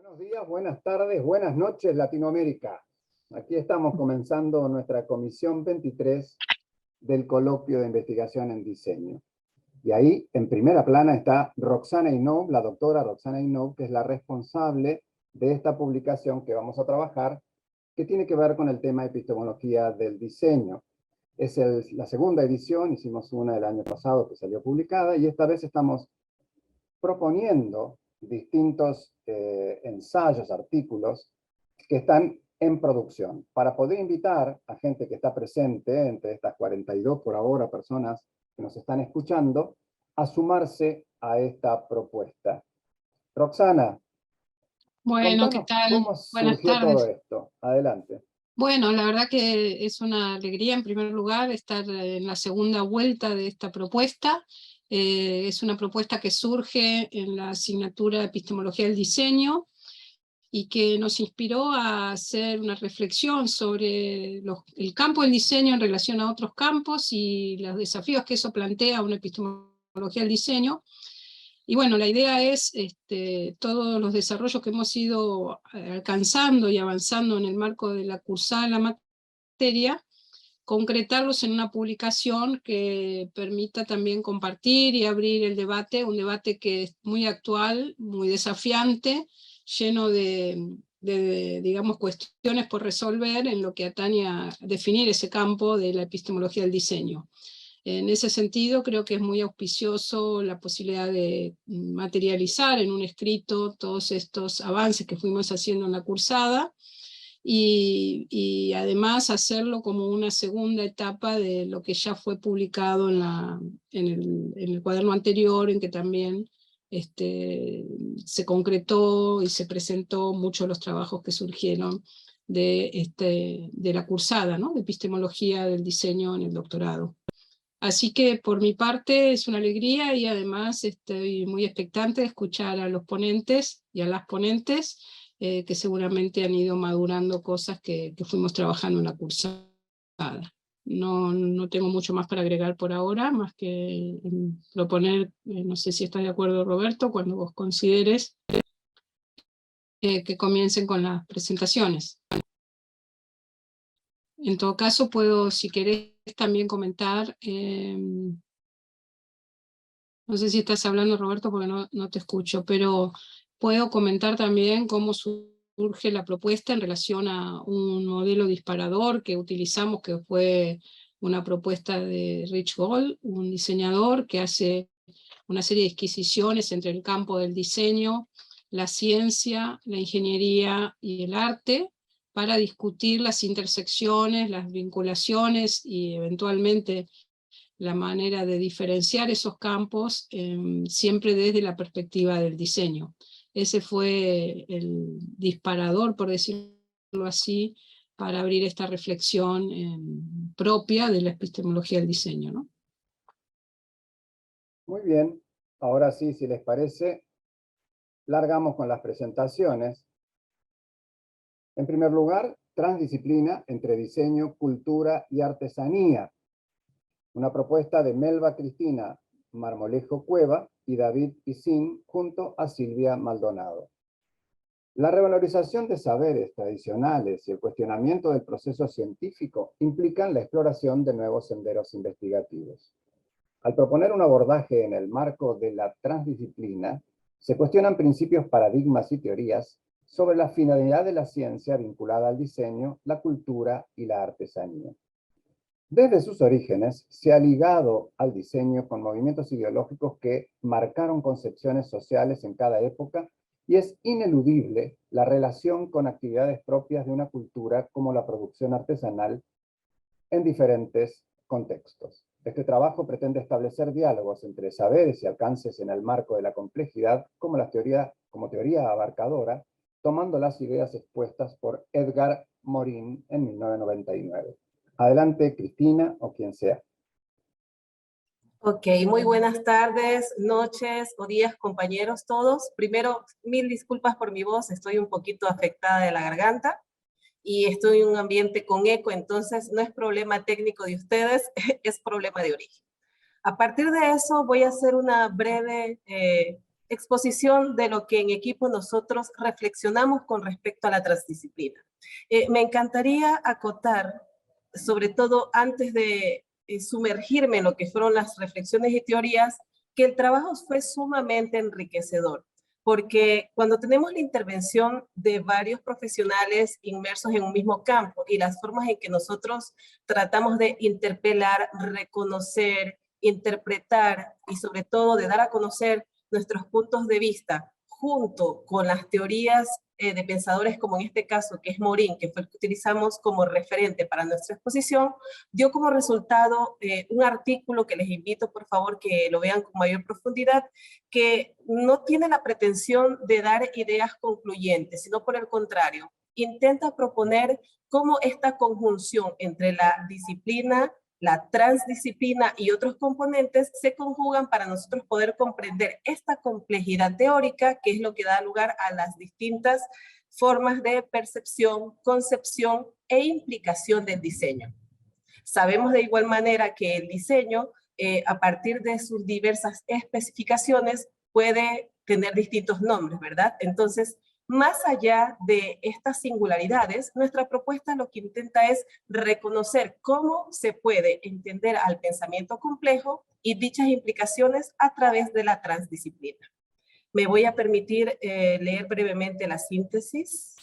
Buenos días, buenas tardes, buenas noches, Latinoamérica. Aquí estamos comenzando nuestra comisión 23 del coloquio de investigación en diseño. Y ahí, en primera plana, está Roxana Hinow, la doctora Roxana Hinow, que es la responsable de esta publicación que vamos a trabajar, que tiene que ver con el tema epistemología del diseño. Es la segunda edición, hicimos una el año pasado que salió publicada, y esta vez estamos proponiendo distintos ensayos, artículos que están en producción, para poder invitar a gente que está presente, entre estas 42 por ahora personas que nos están escuchando, a sumarse a esta propuesta. Roxana, Bueno, ¿qué contanos tal? cómo Buenas surgió todo tardes. esto. Adelante. Bueno, la verdad que es una alegría, en primer lugar, estar en la segunda vuelta de esta propuesta. Es una propuesta que surge en la asignatura de Epistemología del Diseño y que nos inspiró a hacer una reflexión sobre el campo del diseño en relación a otros campos y los desafíos que eso plantea a una epistemología del diseño. Y bueno, la idea es todos los desarrollos que hemos ido alcanzando y avanzando en el marco de la cursada en la materia, concretarlos en una publicación que permita también compartir y abrir el debate, un debate que es muy actual, muy desafiante, lleno digamos, cuestiones por resolver en lo que atañe a definir ese campo de la epistemología del diseño. En ese sentido, creo que es muy auspicioso la posibilidad de materializar en un escrito todos estos avances que fuimos haciendo en la cursada y además hacerlo como una segunda etapa de lo que ya fue publicado en el cuaderno anterior, en que también se concretó y se presentó muchos de los trabajos que surgieron de la cursada, ¿no? De epistemología del diseño en el doctorado. Así que por mi parte es una alegría y además estoy muy expectante de escuchar a los ponentes y a las ponentes que seguramente han ido madurando cosas que fuimos trabajando en la cursada. No tengo mucho más para agregar por ahora, más que proponer, no sé si estás de acuerdo Roberto, cuando vos consideres que comiencen con las presentaciones. En todo caso, puedo, si querés, también comentar, no sé si estás hablando, Roberto, porque no te escucho, pero puedo comentar también cómo surge la propuesta en relación a un modelo disparador que utilizamos, que fue una propuesta de Rich Gold, un diseñador que hace una serie de disquisiciones entre el campo del diseño, la ciencia, la ingeniería y el arte, para discutir las intersecciones, las vinculaciones y eventualmente la manera de diferenciar esos campos siempre desde la perspectiva del diseño. Ese fue el disparador, por decirlo así, para abrir esta reflexión propia de la epistemología del diseño, ¿no? Muy bien. Ahora sí, si les parece, largamos con las presentaciones. En primer lugar, transdisciplina entre diseño, cultura y artesanía. Una propuesta de Melba Cristina Marmolejo Cueva y David Piscín junto a Silvia Maldonado. La revalorización de saberes tradicionales y el cuestionamiento del proceso científico implican la exploración de nuevos senderos investigativos. Al proponer un abordaje en el marco de la transdisciplina, se cuestionan principios, paradigmas y teorías sobre la finalidad de la ciencia vinculada al diseño, la cultura y la artesanía. Desde sus orígenes, se ha ligado al diseño con movimientos ideológicos que marcaron concepciones sociales en cada época y es ineludible la relación con actividades propias de una cultura como la producción artesanal en diferentes contextos. Este trabajo pretende establecer diálogos entre saberes y alcances en el marco de la complejidad como teoría abarcadora, tomando las ideas expuestas por Edgar Morin en 1999. Adelante, Cristina, o quien sea. Ok, muy buenas tardes, noches o días, compañeros todos. Primero, mil disculpas por mi voz, estoy un poquito afectada de la garganta y estoy en un ambiente con eco, entonces no es problema técnico de ustedes, es problema de origen. A partir de eso voy a hacer una breve exposición de lo que en equipo nosotros reflexionamos con respecto a la transdisciplina. Me encantaría acotar, sobre todo antes de sumergirme en lo que fueron las reflexiones y teorías, que el trabajo fue sumamente enriquecedor, porque cuando tenemos la intervención de varios profesionales inmersos en un mismo campo y las formas en que nosotros tratamos de interpelar, reconocer, interpretar y sobre todo de dar a conocer nuestros puntos de vista junto con las teorías de pensadores como en este caso, que es Morin, que fue el que utilizamos como referente para nuestra exposición, dio como resultado un artículo que les invito por favor que lo vean con mayor profundidad, que no tiene la pretensión de dar ideas concluyentes, sino por el contrario, intenta proponer cómo esta conjunción entre la disciplina, la transdisciplina y otros componentes se conjugan para nosotros poder comprender esta complejidad teórica, que es lo que da lugar a las distintas formas de percepción, concepción e implicación del diseño. Sabemos de igual manera que el diseño, a partir de sus diversas especificaciones, puede tener distintos nombres, ¿verdad? Entonces, más allá de estas singularidades, nuestra propuesta lo que intenta es reconocer cómo se puede entender al pensamiento complejo y dichas implicaciones a través de la transdisciplina. Me voy a permitir leer brevemente la síntesis.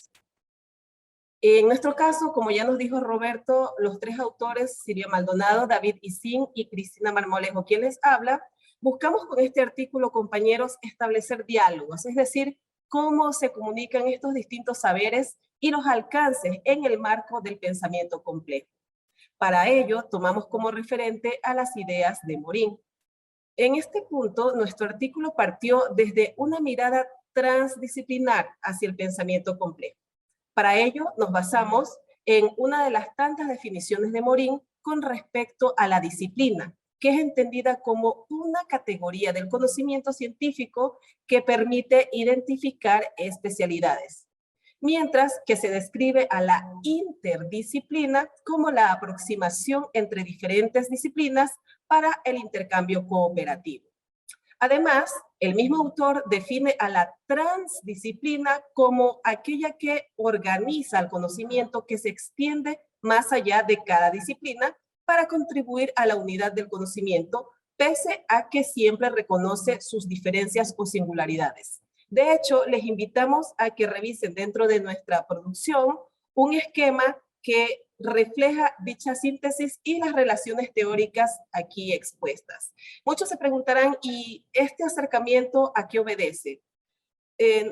En nuestro caso, como ya nos dijo Roberto, los tres autores, Silvia Maldonado, David Isín y Cristina Marmolejo, quien les habla, buscamos con este artículo, compañeros, establecer diálogos, es decir, cómo se comunican estos distintos saberes y los alcances en el marco del pensamiento complejo. Para ello, tomamos como referente a las ideas de Morin. En este punto, nuestro artículo partió desde una mirada transdisciplinar hacia el pensamiento complejo. Para ello, nos basamos en una de las tantas definiciones de Morin con respecto a la disciplina, que es entendida como una categoría del conocimiento científico que permite identificar especialidades, mientras que se describe a la interdisciplina como la aproximación entre diferentes disciplinas para el intercambio cooperativo. Además, el mismo autor define a la transdisciplina como aquella que organiza el conocimiento que se extiende más allá de cada disciplina para contribuir a la unidad del conocimiento, pese a que siempre reconoce sus diferencias o singularidades. De hecho, les invitamos a que revisen dentro de nuestra producción un esquema que refleja dicha síntesis y las relaciones teóricas aquí expuestas. Muchos se preguntarán, ¿y este acercamiento a qué obedece?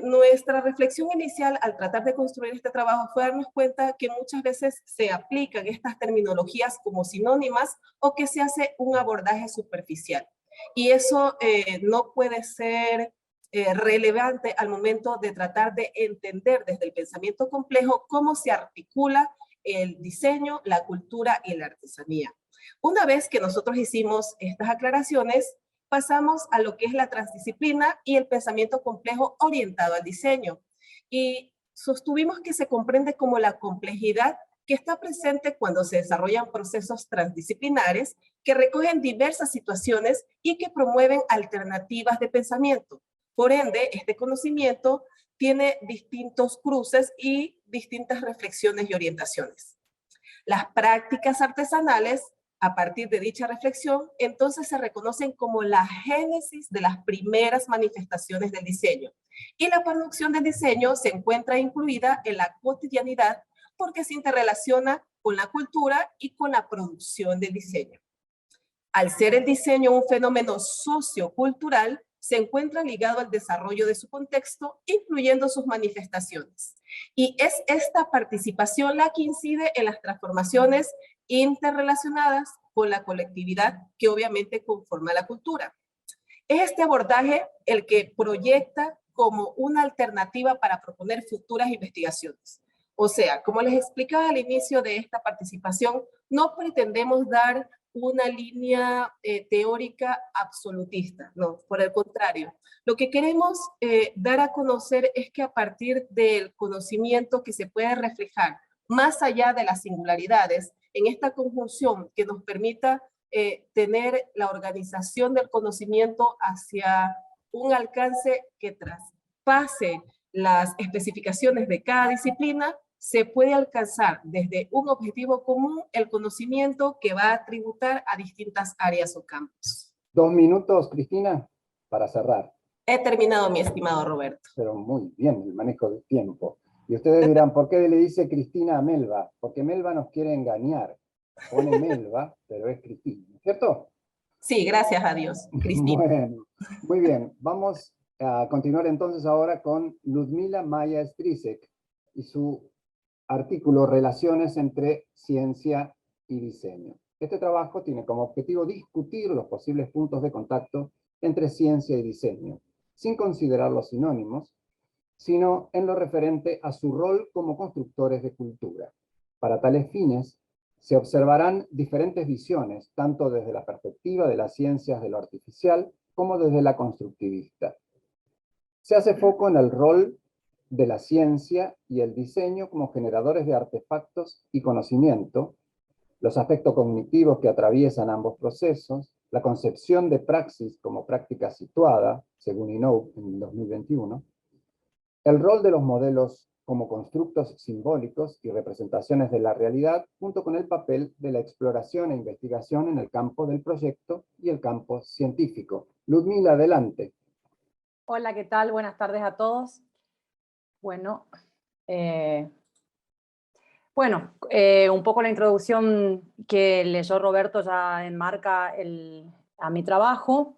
Nuestra reflexión inicial al tratar de construir este trabajo fue darnos cuenta que muchas veces se aplican estas terminologías como sinónimas o que se hace un abordaje superficial. Y eso no puede ser relevante al momento de tratar de entender desde el pensamiento complejo cómo se articula el diseño, la cultura y la artesanía. Una vez que nosotros hicimos estas aclaraciones, pasamos a lo que es la transdisciplina y el pensamiento complejo orientado al diseño. Y sostuvimos que se comprende como la complejidad que está presente cuando se desarrollan procesos transdisciplinares que recogen diversas situaciones y que promueven alternativas de pensamiento. Por ende, este conocimiento tiene distintos cruces y distintas reflexiones y orientaciones. Las prácticas artesanales, a partir de dicha reflexión, entonces se reconocen como la génesis de las primeras manifestaciones del diseño. Y la producción del diseño se encuentra incluida en la cotidianidad porque se interrelaciona con la cultura y con la producción del diseño. Al ser el diseño un fenómeno sociocultural, se encuentra ligado al desarrollo de su contexto, incluyendo sus manifestaciones. Y es esta participación la que incide en las transformaciones interrelacionadas con la colectividad que obviamente conforma la cultura. Es este abordaje el que proyecta como una alternativa para proponer futuras investigaciones. O sea, como les explicaba al inicio de esta participación, no pretendemos dar una línea teórica absolutista, no, por el contrario. Lo que queremos dar a conocer es que a partir del conocimiento que se puede reflejar más allá de las singularidades, en esta conjunción que nos permita tener la organización del conocimiento hacia un alcance que traspase las especificaciones de cada disciplina, se puede alcanzar desde un objetivo común el conocimiento que va a tributar a distintas áreas o campos. 2 minutos, Cristina, para cerrar. He terminado, mi estimado Roberto. Pero muy bien el manejo del tiempo. Y ustedes dirán, ¿por qué le dice Cristina a Melba? Porque Melba nos quiere engañar. Pone Melba, pero es Cristina, ¿cierto? Sí, gracias a Dios, Cristina. Bueno, muy bien. Vamos a continuar entonces ahora con Ludmila Maya Strisek y su artículo Relaciones entre ciencia y diseño. Este trabajo tiene como objetivo discutir los posibles puntos de contacto entre ciencia y diseño, sin considerar los sinónimos, sino en lo referente a su rol como constructores de cultura. Para tales fines, se observarán diferentes visiones, tanto desde la perspectiva de las ciencias de lo artificial como desde la constructivista. Se hace foco en el rol de la ciencia y el diseño como generadores de artefactos y conocimiento, los aspectos cognitivos que atraviesan ambos procesos, la concepción de praxis como práctica situada, según Inoue en 2021, el rol de los modelos como constructos simbólicos y representaciones de la realidad, junto con el papel de la exploración e investigación en el campo del proyecto y el campo científico. Ludmila, adelante. Hola, ¿qué tal? Buenas tardes a todos. Bueno, un poco la introducción que leyó Roberto ya enmarca a mi trabajo.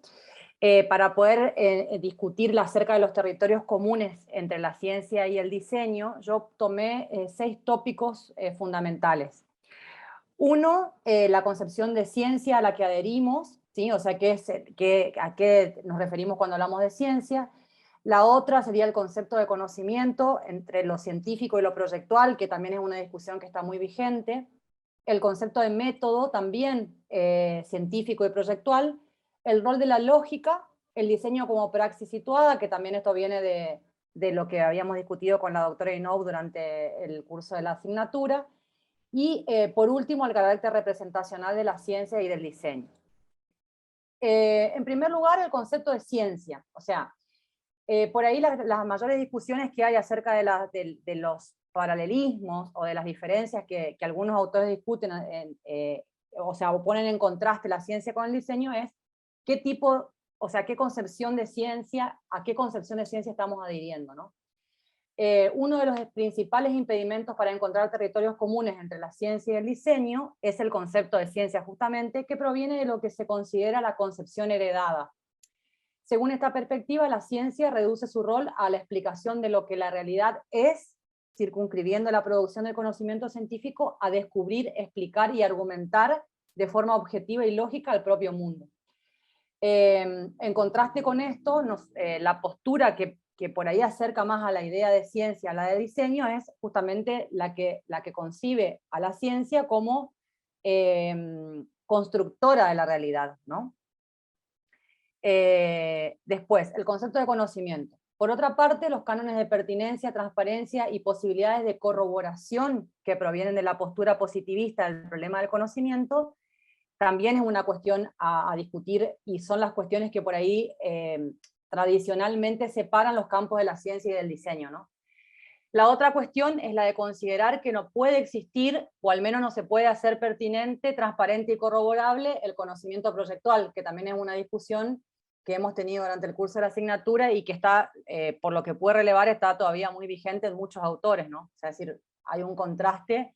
Para poder discutir acerca de los territorios comunes entre la ciencia y el diseño, yo tomé 6 tópicos fundamentales. Uno, la concepción de ciencia a la que adherimos, ¿sí? O sea, a qué nos referimos cuando hablamos de ciencia. La otra sería el concepto de conocimiento entre lo científico y lo proyectual, que también es una discusión que está muy vigente. El concepto de método, también científico y proyectual. El rol de la lógica, el diseño como praxis situada, que también esto viene de lo que habíamos discutido con la doctora Inoue durante el curso de la asignatura. Y por último, el carácter representacional de la ciencia y del diseño. En primer lugar, el concepto de ciencia. O sea, por ahí las mayores discusiones que hay acerca de los paralelismos o de las diferencias que algunos autores discuten, o sea, o ponen en contraste la ciencia con el diseño, es qué tipo, o sea, qué concepción de ciencia, a qué concepción de ciencia estamos adhiriendo, ¿no? Uno de los principales impedimentos para encontrar territorios comunes entre la ciencia y el diseño es el concepto de ciencia, justamente, que proviene de lo que se considera la concepción heredada. Según esta perspectiva, la ciencia reduce su rol a la explicación de lo que la realidad es, circunscribiendo la producción del conocimiento científico a descubrir, explicar y argumentar de forma objetiva y lógica el propio mundo. En contraste con esto, la postura que por ahí acerca más a la idea de ciencia, a la de diseño, es justamente la que concibe a la ciencia como constructora de la realidad, ¿no? Después, el concepto de conocimiento. Por otra parte, los cánones de pertinencia, transparencia y posibilidades de corroboración que provienen de la postura positivista del problema del conocimiento, también es una cuestión a discutir, y son las cuestiones que por ahí tradicionalmente separan los campos de la ciencia y del diseño, ¿no? La otra cuestión es la de considerar que no puede existir, o al menos no se puede hacer pertinente, transparente y corroborable el conocimiento proyectual, que también es una discusión que hemos tenido durante el curso de la asignatura y que está, por lo que puede relevar, está todavía muy vigente en muchos autores, ¿no? O sea, es decir, hay un contraste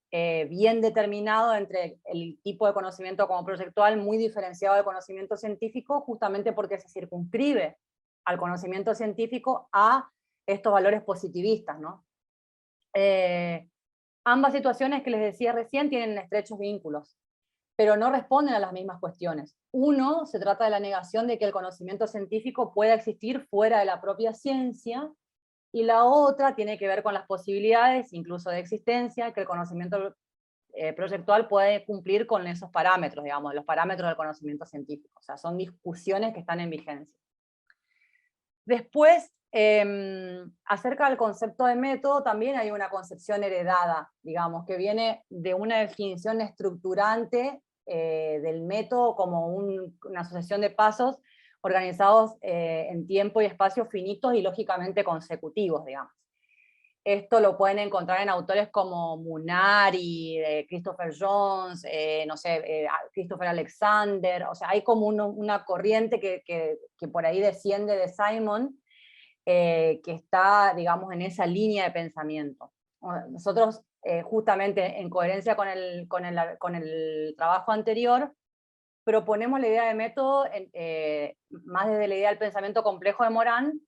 bien determinado entre el tipo de conocimiento como proyectual, muy diferenciado del conocimiento científico, justamente porque se circunscribe al conocimiento científico a estos valores positivistas, ¿no? Ambas situaciones que les decía recién tienen estrechos vínculos, pero no responden a las mismas cuestiones. Uno, se trata de la negación de que el conocimiento científico pueda existir fuera de la propia ciencia, y la otra tiene que ver con las posibilidades, incluso de existencia, que el conocimiento proyectual puede cumplir con esos parámetros, digamos, los parámetros del conocimiento científico. O sea, son discusiones que están en vigencia. Después, acerca del concepto de método, también hay una concepción heredada, digamos, que viene de una definición estructurante del método como una sucesión de pasos organizados en tiempo y espacio finitos y lógicamente consecutivos, digamos. Esto lo pueden encontrar en autores como Munari, Christopher Jones, no sé, Christopher Alexander. O sea, hay como una corriente que por ahí desciende de Simon, que está, digamos, en esa línea de pensamiento. Nosotros, justamente en coherencia con el trabajo anterior, proponemos la idea de método más desde la idea del pensamiento complejo de Morán,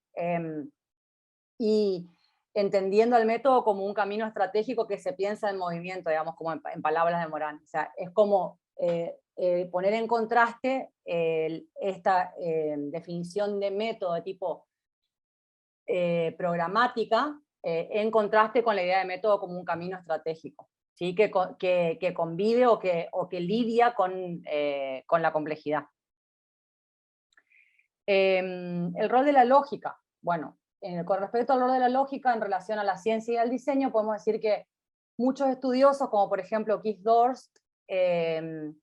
y entendiendo el método como un camino estratégico que se piensa en movimiento, digamos, como en palabras de Morán. O sea, es como poner en contraste esta definición de método de tipo programática, en contraste con la idea de método como un camino estratégico, ¿sí? que convive o que lidia con la complejidad. El rol de la lógica. Bueno, con respecto al rol de la lógica en relación a la ciencia y al diseño, podemos decir que muchos estudiosos, como por ejemplo Keith Dorst, han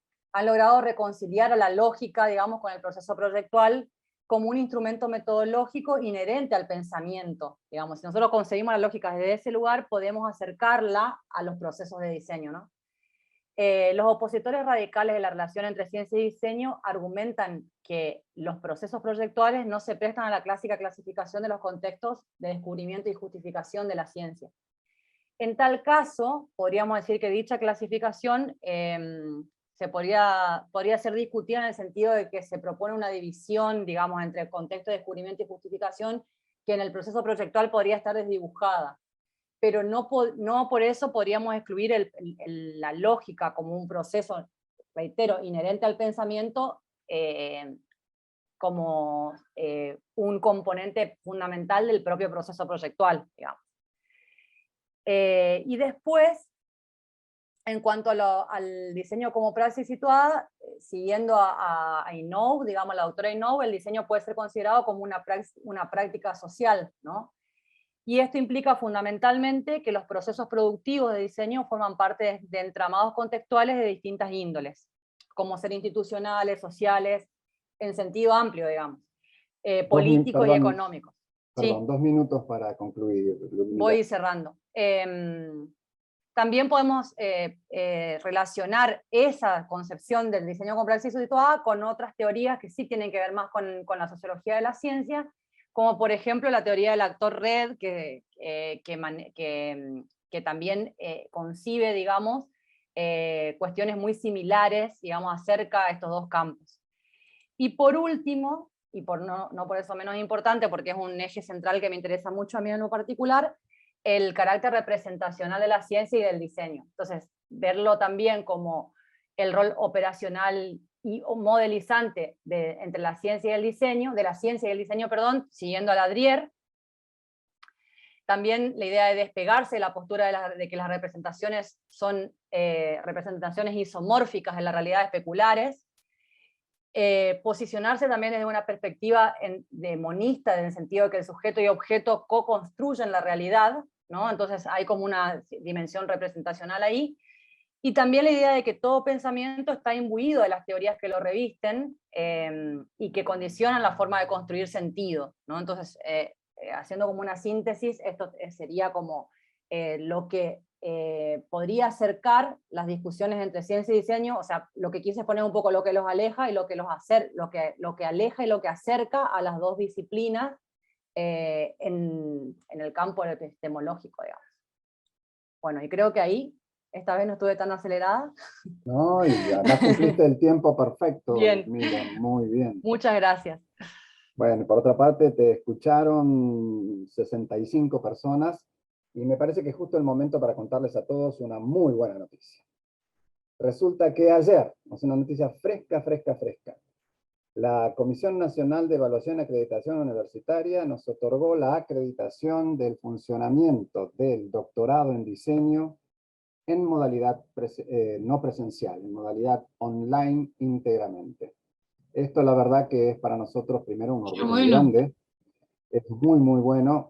logrado reconciliar a la lógica, digamos, con el proceso proyectual como un instrumento metodológico inherente al pensamiento. Digamos, si nosotros conseguimos la lógica desde ese lugar, podemos acercarla a los procesos de diseño, ¿no? Los opositores radicales de la relación entre ciencia y diseño argumentan que los procesos proyectuales no se prestan a la clásica clasificación de los contextos de descubrimiento y justificación de la ciencia. En tal caso, podríamos decir que dicha clasificación podría ser discutida en el sentido de que se propone una división, digamos, entre el contexto de descubrimiento y justificación, que en el proceso proyectual podría estar desdibujada. Pero no por eso podríamos excluir la lógica como un proceso, reitero, inherente al pensamiento, como un componente fundamental del propio proceso proyectual, digamos. Y después, en cuanto al diseño como praxis situada, siguiendo a Inoue, digamos, la autora Inoue, el diseño puede ser considerado como una práctica social, ¿no? Y esto implica fundamentalmente que los procesos productivos de diseño forman parte de entramados contextuales de distintas índoles, como ser institucionales, sociales, en sentido amplio, digamos, políticos y económicos. Perdón, ¿Sí? 2 minutos para concluir. Voy cerrando. También podemos relacionar esa concepción del diseño con praxis situada con otras teorías que sí tienen que ver más con la sociología de la ciencia, como por ejemplo la teoría del actor red, que también concibe, digamos, cuestiones muy similares, digamos, acerca de estos dos campos. Y por último, y no por eso menos importante, porque es un eje central que me interesa mucho a mí en lo particular, el carácter representacional de la ciencia y del diseño. Entonces, verlo también como el rol operacional y modelizante entre la ciencia y el diseño, de la ciencia y el diseño, perdón, siguiendo a Ladrier. También la idea de despegarse de la postura de que las representaciones son representaciones isomórficas de la realidad especulares. Posicionarse también desde una perspectiva de monista, en el sentido de que el sujeto y objeto co-construyen la realidad, ¿no? Entonces hay como una dimensión representacional ahí. Y también la idea de que todo pensamiento está imbuido de las teorías que lo revisten y que condicionan la forma de construir sentido, ¿no? Entonces, haciendo como una síntesis, esto sería como lo que podría acercar las discusiones entre ciencia y diseño. O sea, lo que quise poner un poco lo que los aleja y lo que aleja y lo que acerca a las dos disciplinas en el campo epistemológico, digamos. Bueno, y creo que ahí, esta vez no estuve tan acelerada. No, y además cumpliste el tiempo perfecto, Bien. Mila, muy bien. Muchas gracias. Bueno, por otra parte, te escucharon 65 personas, y me parece que es justo el momento para contarles a todos una muy buena noticia. Resulta que ayer, es una noticia fresca, la Comisión Nacional de Evaluación y Acreditación Universitaria nos otorgó la acreditación del funcionamiento del doctorado en diseño en modalidad no presencial, en modalidad online íntegramente. Esto la verdad que es para nosotros primero un orgullo muy grande. Es muy, muy bueno.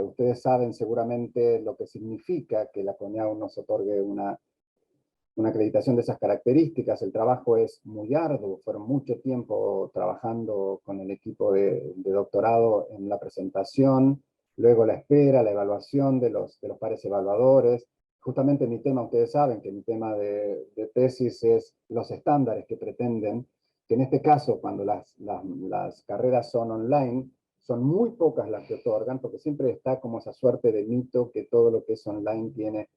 Ustedes saben seguramente lo que significa que la CONIAU nos otorgue una una acreditación de esas características. El trabajo es muy arduo, fueron mucho tiempo trabajando con el equipo de doctorado en la presentación, luego la espera, la evaluación de los pares evaluadores. Justamente mi tema, ustedes saben que mi tema de tesis es los estándares que pretenden, que en este caso, cuando las carreras son online, son muy pocas las que otorgan, porque siempre está como esa suerte de mito que todo lo que es online tiene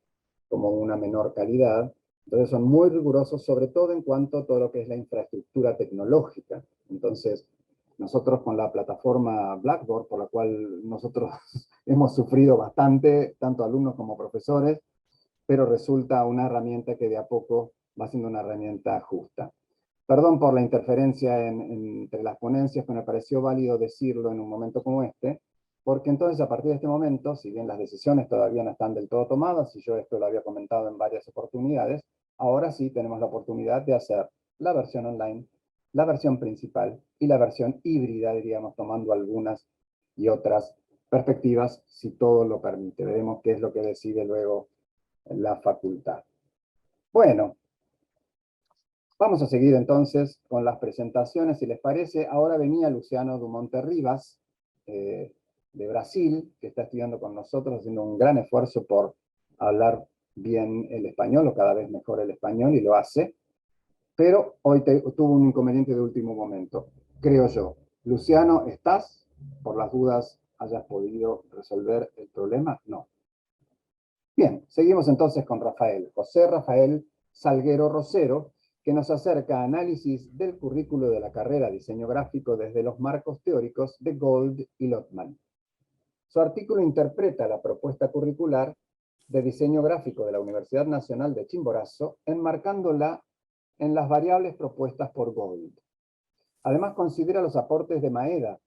como una menor calidad. Entonces son muy rigurosos, sobre todo en cuanto a todo lo que es la infraestructura tecnológica. Entonces, nosotros con la plataforma Blackboard, por la cual nosotros hemos sufrido bastante, tanto alumnos como profesores, pero resulta una herramienta que de a poco va siendo una herramienta justa. Perdón por la interferencia entre las ponencias, pero me pareció válido decirlo en un momento como este, porque entonces a partir de este momento, si bien las decisiones todavía no están del todo tomadas, y yo esto lo había comentado en varias oportunidades, ahora sí tenemos la oportunidad de hacer la versión online, la versión principal y la versión híbrida, diríamos, tomando algunas y otras perspectivas, si todo lo permite. Veremos qué es lo que decide luego la facultad. Bueno, vamos a seguir entonces con las presentaciones, si les parece. Ahora venía Luciano Dumont Rivas, de Brasil, que está estudiando con nosotros, haciendo un gran esfuerzo por hablar bien el español, o cada vez mejor el español, y lo hace. Pero hoy tuvo un inconveniente de último momento, creo yo. Luciano, ¿estás? Por las dudas, ¿hayas podido resolver el problema? No. Bien, seguimos entonces con Rafael. José Rafael Salguero Rosero, que nos acerca a análisis del currículo de la carrera Diseño Gráfico desde los marcos teóricos de Gold y Lotman. Su artículo interpreta la propuesta curricular de diseño gráfico de la Universidad Nacional de Chimborazo, enmarcándola en las variables propuestas por Gold. Además considera los aportes de Maeda,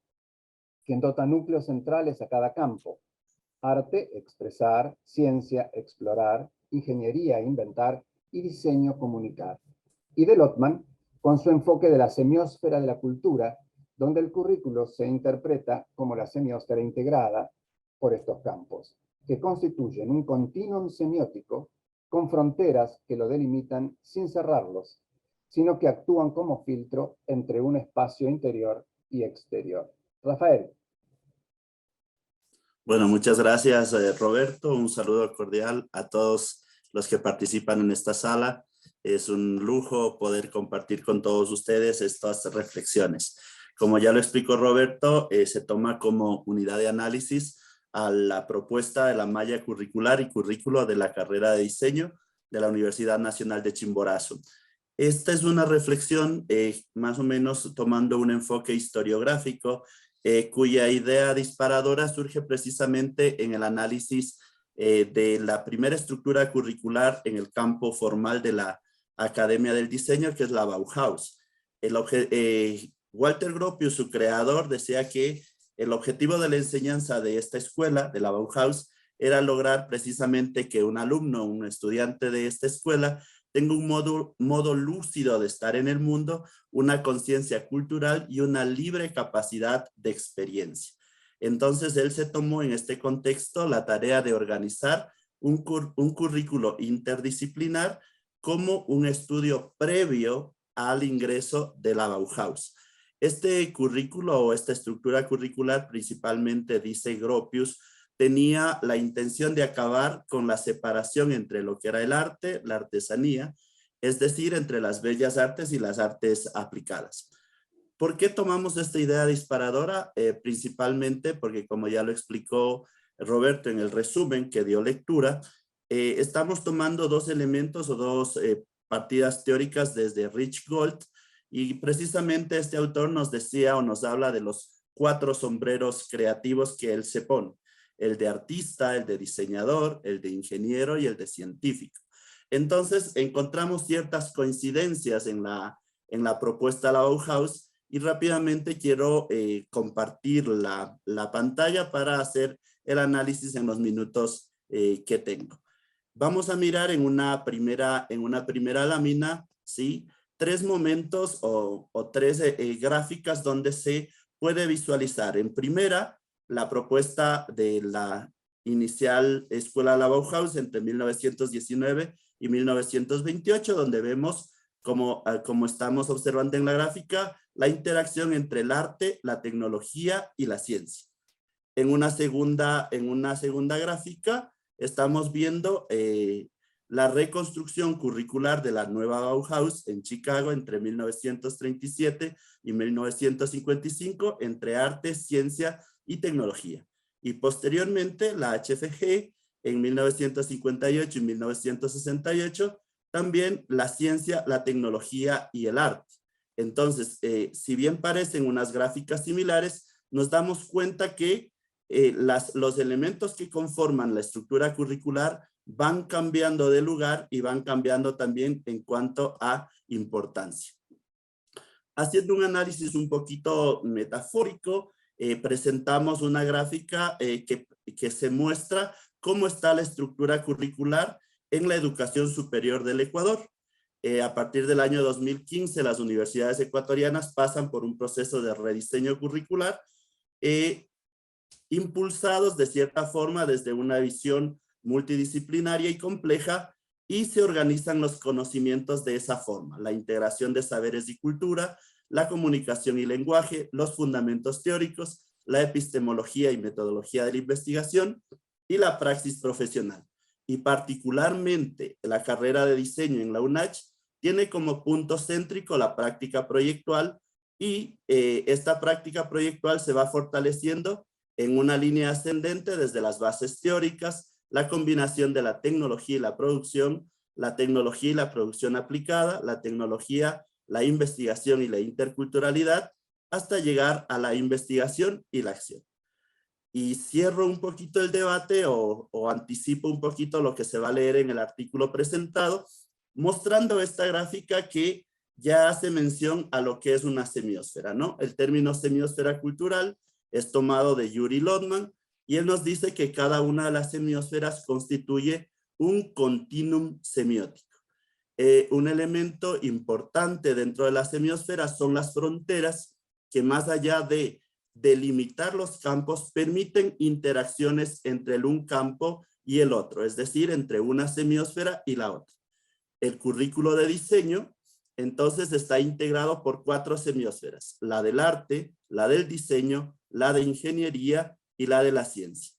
quien dota núcleos centrales a cada campo: arte, expresar; ciencia, explorar; ingeniería, inventar; y diseño, comunicar. Y de Lotman, con su enfoque de la semiósfera de la cultura, donde el currículo se interpreta como la semiósfera integrada por estos campos, que constituyen un continuum semiótico con fronteras que lo delimitan sin cerrarlos, sino que actúan como filtro entre un espacio interior y exterior. Rafael. Bueno, muchas gracias, Roberto. Un saludo cordial a todos los que participan en esta sala. Es un lujo poder compartir con todos ustedes estas reflexiones. Como ya lo explicó Roberto, se toma como unidad de análisis a la propuesta de la malla curricular y currículo de la carrera de diseño de la Universidad Nacional de Chimborazo. Esta es una reflexión más o menos tomando un enfoque historiográfico, cuya idea disparadora surge precisamente en el análisis de la primera estructura curricular en el campo formal de la Academia del Diseño, que es la Bauhaus. Walter Gropius, su creador, decía que el objetivo de la enseñanza de esta escuela, de la Bauhaus, era lograr precisamente que un alumno, un estudiante de esta escuela, tenga un modo lúcido de estar en el mundo, una conciencia cultural y una libre capacidad de experiencia. Entonces, él se tomó en este contexto la tarea de organizar un currículo interdisciplinar como un estudio previo al ingreso de la Bauhaus. Este currículo o esta estructura curricular, principalmente, dice Gropius, tenía la intención de acabar con la separación entre lo que era el arte, la artesanía, es decir, entre las bellas artes y las artes aplicadas. ¿Por qué tomamos esta idea disparadora? Principalmente porque, como ya lo explicó Roberto en el resumen que dio lectura, estamos tomando dos elementos o dos partidas teóricas desde Rich Gold, y precisamente este autor nos decía o nos habla de los 4 sombreros creativos que él se pone: el de artista, el de diseñador, el de ingeniero y el de científico. Entonces encontramos ciertas coincidencias en la propuesta de la Bauhaus, y rápidamente quiero compartir la pantalla para hacer el análisis en los minutos que tengo. Vamos a mirar en una primera lámina, ¿sí?, 3 momentos o 3 gráficas donde se puede visualizar. En primera, la propuesta de la inicial escuela La Bauhaus entre 1919 y 1928, donde vemos, como estamos observando en la gráfica, la interacción entre el arte, la tecnología y la ciencia. En una segunda gráfica estamos viendo la reconstrucción curricular de la nueva Bauhaus en Chicago entre 1937 y 1955 entre arte, ciencia y tecnología. Y posteriormente la HFG en 1958 y 1968, también la ciencia, la tecnología y el arte. Entonces, si bien parecen unas gráficas similares, nos damos cuenta que los elementos que conforman la estructura curricular van cambiando de lugar y van cambiando también en cuanto a importancia. Haciendo un análisis un poquito metafórico, presentamos una gráfica que se muestra cómo está la estructura curricular en la educación superior del Ecuador. A partir del año 2015, las universidades ecuatorianas pasan por un proceso de rediseño curricular impulsados de cierta forma desde una visión multidisciplinaria y compleja, y se organizan los conocimientos de esa forma: la integración de saberes y cultura, la comunicación y lenguaje, los fundamentos teóricos, la epistemología y metodología de la investigación y la praxis profesional. Y particularmente la carrera de diseño en la UNACH tiene como punto céntrico la práctica proyectual, y esta práctica proyectual se va fortaleciendo en una línea ascendente desde las bases teóricas, la combinación de la tecnología y la producción, la tecnología y la producción aplicada, la tecnología, la investigación y la interculturalidad, hasta llegar a la investigación y la acción. Y cierro un poquito el debate o anticipo un poquito lo que se va a leer en el artículo presentado, mostrando esta gráfica que ya hace mención a lo que es una semiósfera, ¿no? El término semiósfera cultural es tomado de Yuri Lotman, y él nos dice que cada una de las semiósferas constituye un continuum semiótico. Un elemento importante dentro de la semiósfera son las fronteras que, más allá de delimitar los campos, permiten interacciones entre un campo y el otro, es decir, entre una semiósfera y la otra. El currículo de diseño entonces está integrado por 4 semiósferas: la del arte, la del diseño, la de ingeniería y la de la ciencia.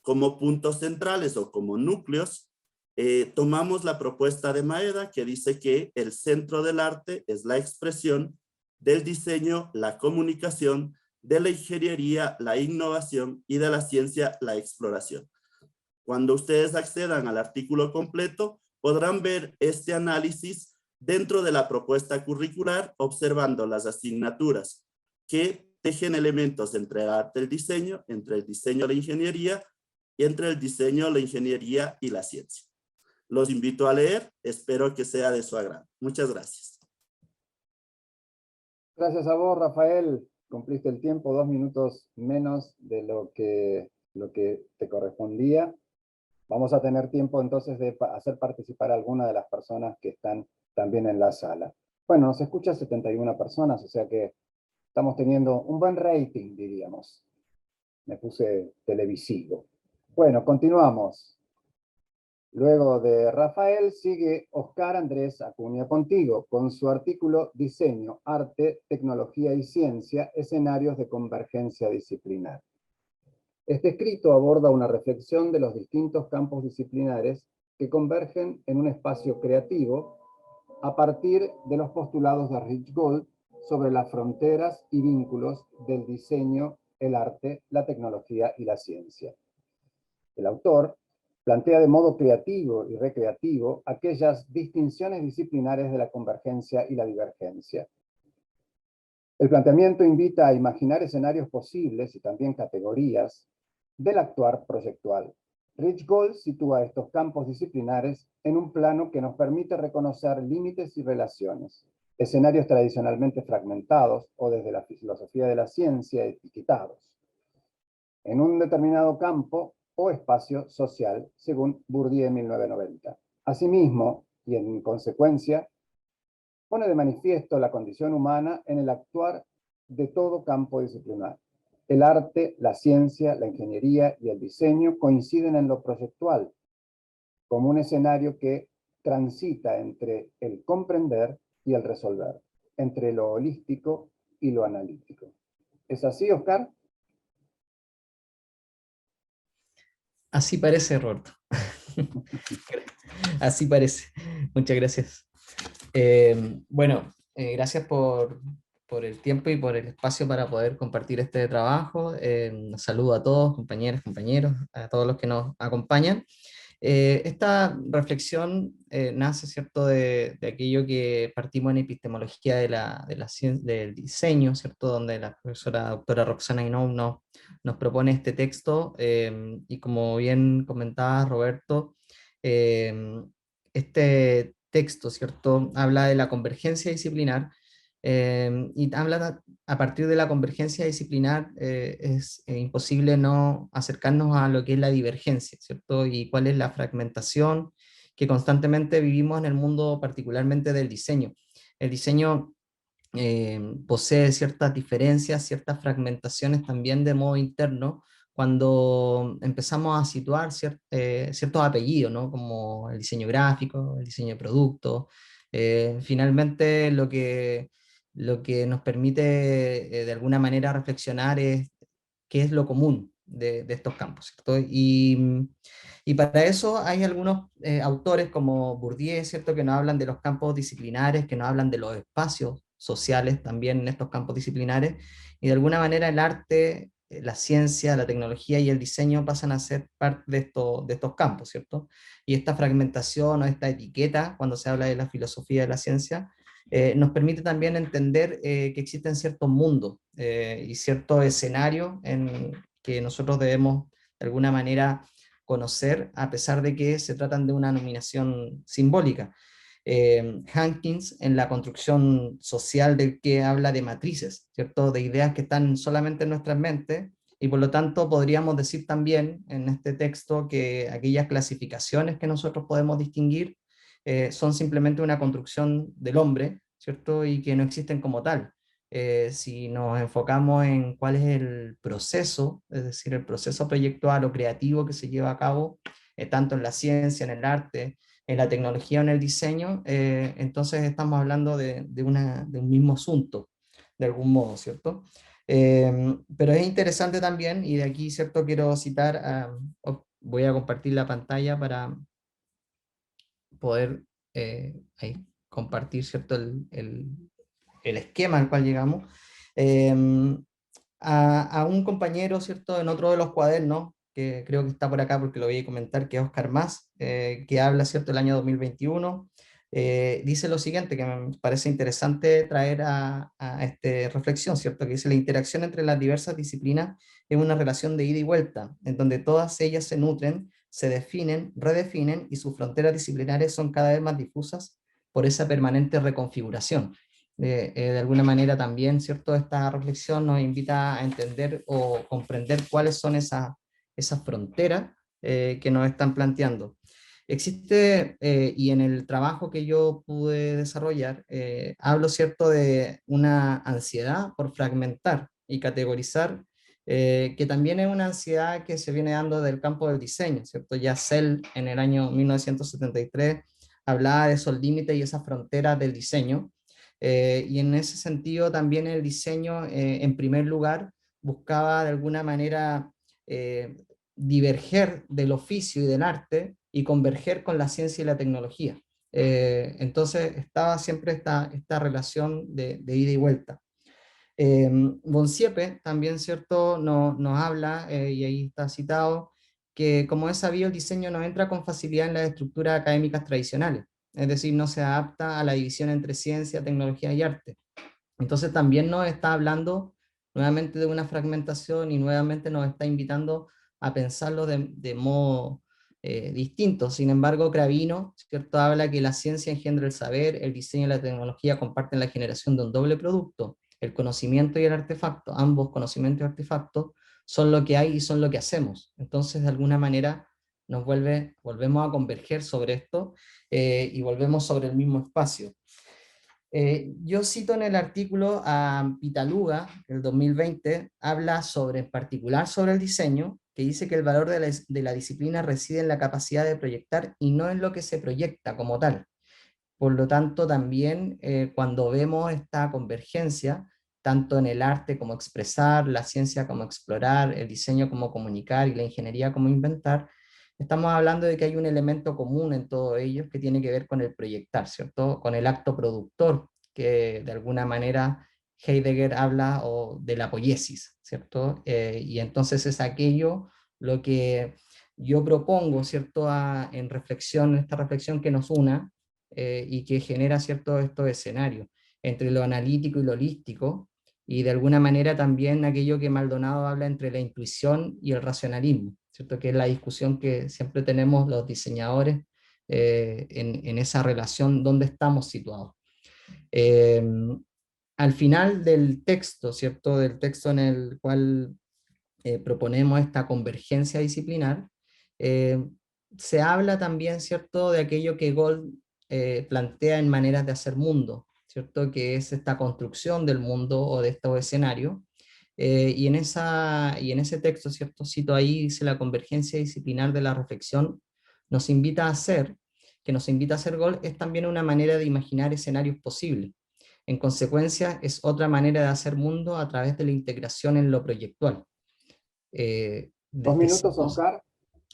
Como puntos centrales o como núcleos, tomamos la propuesta de Maeda, que dice que el centro del arte es la expresión, del diseño la comunicación, de la ingeniería la innovación y de la ciencia la exploración. Cuando ustedes accedan al artículo completo, podrán ver este análisis dentro de la propuesta curricular, observando las asignaturas que tejen elementos entre el arte y el diseño, entre el diseño y la ingeniería, y entre el diseño, la ingeniería y la ciencia. Los invito a leer, espero que sea de su agrado. Muchas gracias. Gracias a vos, Rafael. Cumpliste el tiempo, 2 minutos menos de lo que te correspondía. Vamos a tener tiempo entonces de hacer participar a alguna de las personas que están también en la sala. Bueno, nos escuchan 71 personas, o sea que estamos teniendo un buen rating, diríamos. Me puse televisivo. Bueno, continuamos. Luego de Rafael sigue Oscar Andrés Acuña Pontigo con su artículo Diseño, Arte, Tecnología y Ciencia, escenarios de convergencia disciplinar. Este escrito aborda una reflexión de los distintos campos disciplinares que convergen en un espacio creativo a partir de los postulados de Rich Gold sobre las fronteras y vínculos del diseño, el arte, la tecnología y la ciencia. El autor plantea de modo creativo y recreativo aquellas distinciones disciplinares de la convergencia y la divergencia. El planteamiento invita a imaginar escenarios posibles y también categorías del actuar proyectual. Rich Gold sitúa estos campos disciplinares en un plano que nos permite reconocer límites y relaciones, escenarios tradicionalmente fragmentados o desde la filosofía de la ciencia etiquetados, en un determinado campo o espacio social, según Bourdieu 1990. Asimismo, y en consecuencia, pone de manifiesto la condición humana en el actuar de todo campo disciplinar. El arte, la ciencia, la ingeniería y el diseño coinciden en lo proyectual, como un escenario que transita entre el comprender y el resolver, entre lo holístico y lo analítico. ¿Es así, Oscar? Así parece, Roberto. Así parece. Muchas gracias. Gracias por el tiempo y por el espacio para poder compartir este trabajo. Saludo a todos, compañeras, compañeros, a todos los que nos acompañan. Esta reflexión nace, ¿cierto?, de aquello que partimos en epistemología del diseño, ¿cierto?, donde la profesora doctora Roxana Hinault nos propone este texto, y como bien comentaba Roberto, este texto, ¿cierto?, habla de la convergencia disciplinar, y habla a partir de la convergencia disciplinar. Es imposible no acercarnos a lo que es la divergencia, ¿cierto? Y cuál es la fragmentación que constantemente vivimos en el mundo, particularmente del diseño. El diseño posee ciertas diferencias, ciertas fragmentaciones también de modo interno, cuando empezamos a situar ciertos apellidos, ¿no?, como el diseño gráfico, el diseño de producto. Finalmente lo que nos permite de alguna manera reflexionar es qué es lo común de estos campos, ¿cierto? Y para eso hay algunos autores como Bourdieu, ¿cierto?, que nos hablan de los campos disciplinares, que nos hablan de los espacios sociales también en estos campos disciplinares, y de alguna manera el arte, la ciencia, la tecnología y el diseño pasan a ser parte de estos campos, ¿cierto? Y esta fragmentación o esta etiqueta, cuando se habla de la filosofía de la ciencia, nos permite también entender que existen ciertos mundos y ciertos escenarios en que nosotros debemos de alguna manera conocer, a pesar de que se tratan de una nominación simbólica. Hankins, en la construcción social del que habla de matrices, ¿cierto?, de ideas que están solamente en nuestras mentes, y por lo tanto podríamos decir también en este texto que aquellas clasificaciones que nosotros podemos distinguir son simplemente una construcción del hombre, ¿cierto?, y que no existen como tal. Si nos enfocamos en cuál es el proceso, es decir, el proceso proyectual o creativo que se lleva a cabo, tanto en la ciencia, en el arte, en la tecnología o en el diseño, entonces estamos hablando de un mismo asunto, de algún modo, ¿cierto? Pero es interesante también, y de aquí, ¿cierto?, quiero citar, voy a compartir la pantalla para poder ahí, compartir, ¿cierto?, el esquema al cual llegamos. A un compañero, ¿cierto?, en otro de los cuadernos, que creo que está por acá porque lo voy a comentar, que es Oscar Mas, que habla, ¿cierto?, del año 2021, dice lo siguiente, que me parece interesante traer a esta reflexión, ¿cierto?, que dice: la interacción entre las diversas disciplinas es una relación de ida y vuelta, en donde todas ellas se nutren, se definen, redefinen, y sus fronteras disciplinares son cada vez más difusas por esa permanente reconfiguración. De alguna manera también, ¿cierto?, esta reflexión nos invita a entender o comprender cuáles son esas fronteras que nos están planteando. Existe, y en el trabajo que yo pude desarrollar, hablo, ¿cierto?, de una ansiedad por fragmentar y categorizar, que también es una ansiedad que se viene dando del campo del diseño, ¿cierto? Ya Zell, en el año 1973, hablaba de esos límites y esas fronteras del diseño, y en ese sentido también el diseño, en primer lugar, buscaba de alguna manera diverger del oficio y del arte y converger con la ciencia y la tecnología. Entonces estaba siempre esta relación de ida y vuelta. Bonsiepe también, ¿cierto?, nos habla, y ahí está citado, que como es sabido, el diseño no entra con facilidad en las estructuras académicas tradicionales, es decir, no se adapta a la división entre ciencia, tecnología y arte. Entonces también nos está hablando nuevamente de una fragmentación, y nuevamente nos está invitando a pensarlo de modo distinto. Sin embargo, Cravino, ¿cierto?, habla que la ciencia engendra el saber, el diseño y la tecnología comparten la generación de un doble producto: el conocimiento y el artefacto. Ambos, conocimiento y artefacto, son lo que hay y son lo que hacemos. Entonces, de alguna manera, volvemos a converger sobre esto, y volvemos sobre el mismo espacio. Yo cito en el artículo a Pitaluga, el 2020, habla sobre, en particular sobre el diseño, que dice que el valor de la disciplina reside en la capacidad de proyectar y no en lo que se proyecta como tal. Por lo tanto, también cuando vemos esta convergencia, tanto en el arte como expresar, la ciencia como explorar, el diseño como comunicar y la ingeniería como inventar, estamos hablando de que hay un elemento común en todos ellos que tiene que ver con el proyectar, ¿cierto? Con el acto productor, que de alguna manera Heidegger habla de la poiesis, ¿cierto? Y entonces es aquello lo que yo propongo, ¿cierto? En reflexión, esta reflexión que nos una, y que genera ciertos estos escenarios entre lo analítico y lo holístico, y de alguna manera también aquello que Maldonado habla entre la intuición y el racionalismo, ¿cierto? Que es la discusión que siempre tenemos los diseñadores en esa relación, dónde estamos situados. Al final del texto, ¿cierto? Del texto en el cual proponemos esta convergencia disciplinar, se habla también, ¿cierto?, de aquello que Gold plantea en maneras de hacer mundo, ¿cierto?, que es esta construcción del mundo o de estos escenarios. Y en ese texto, ¿cierto?, cito ahí, dice: la convergencia disciplinar de la reflexión nos invita a hacer, que nos invita a hacer Gold, es también una manera de imaginar escenarios posibles. En consecuencia, es otra manera de hacer mundo a través de la integración en lo proyectual. 2 minutos, Oscar.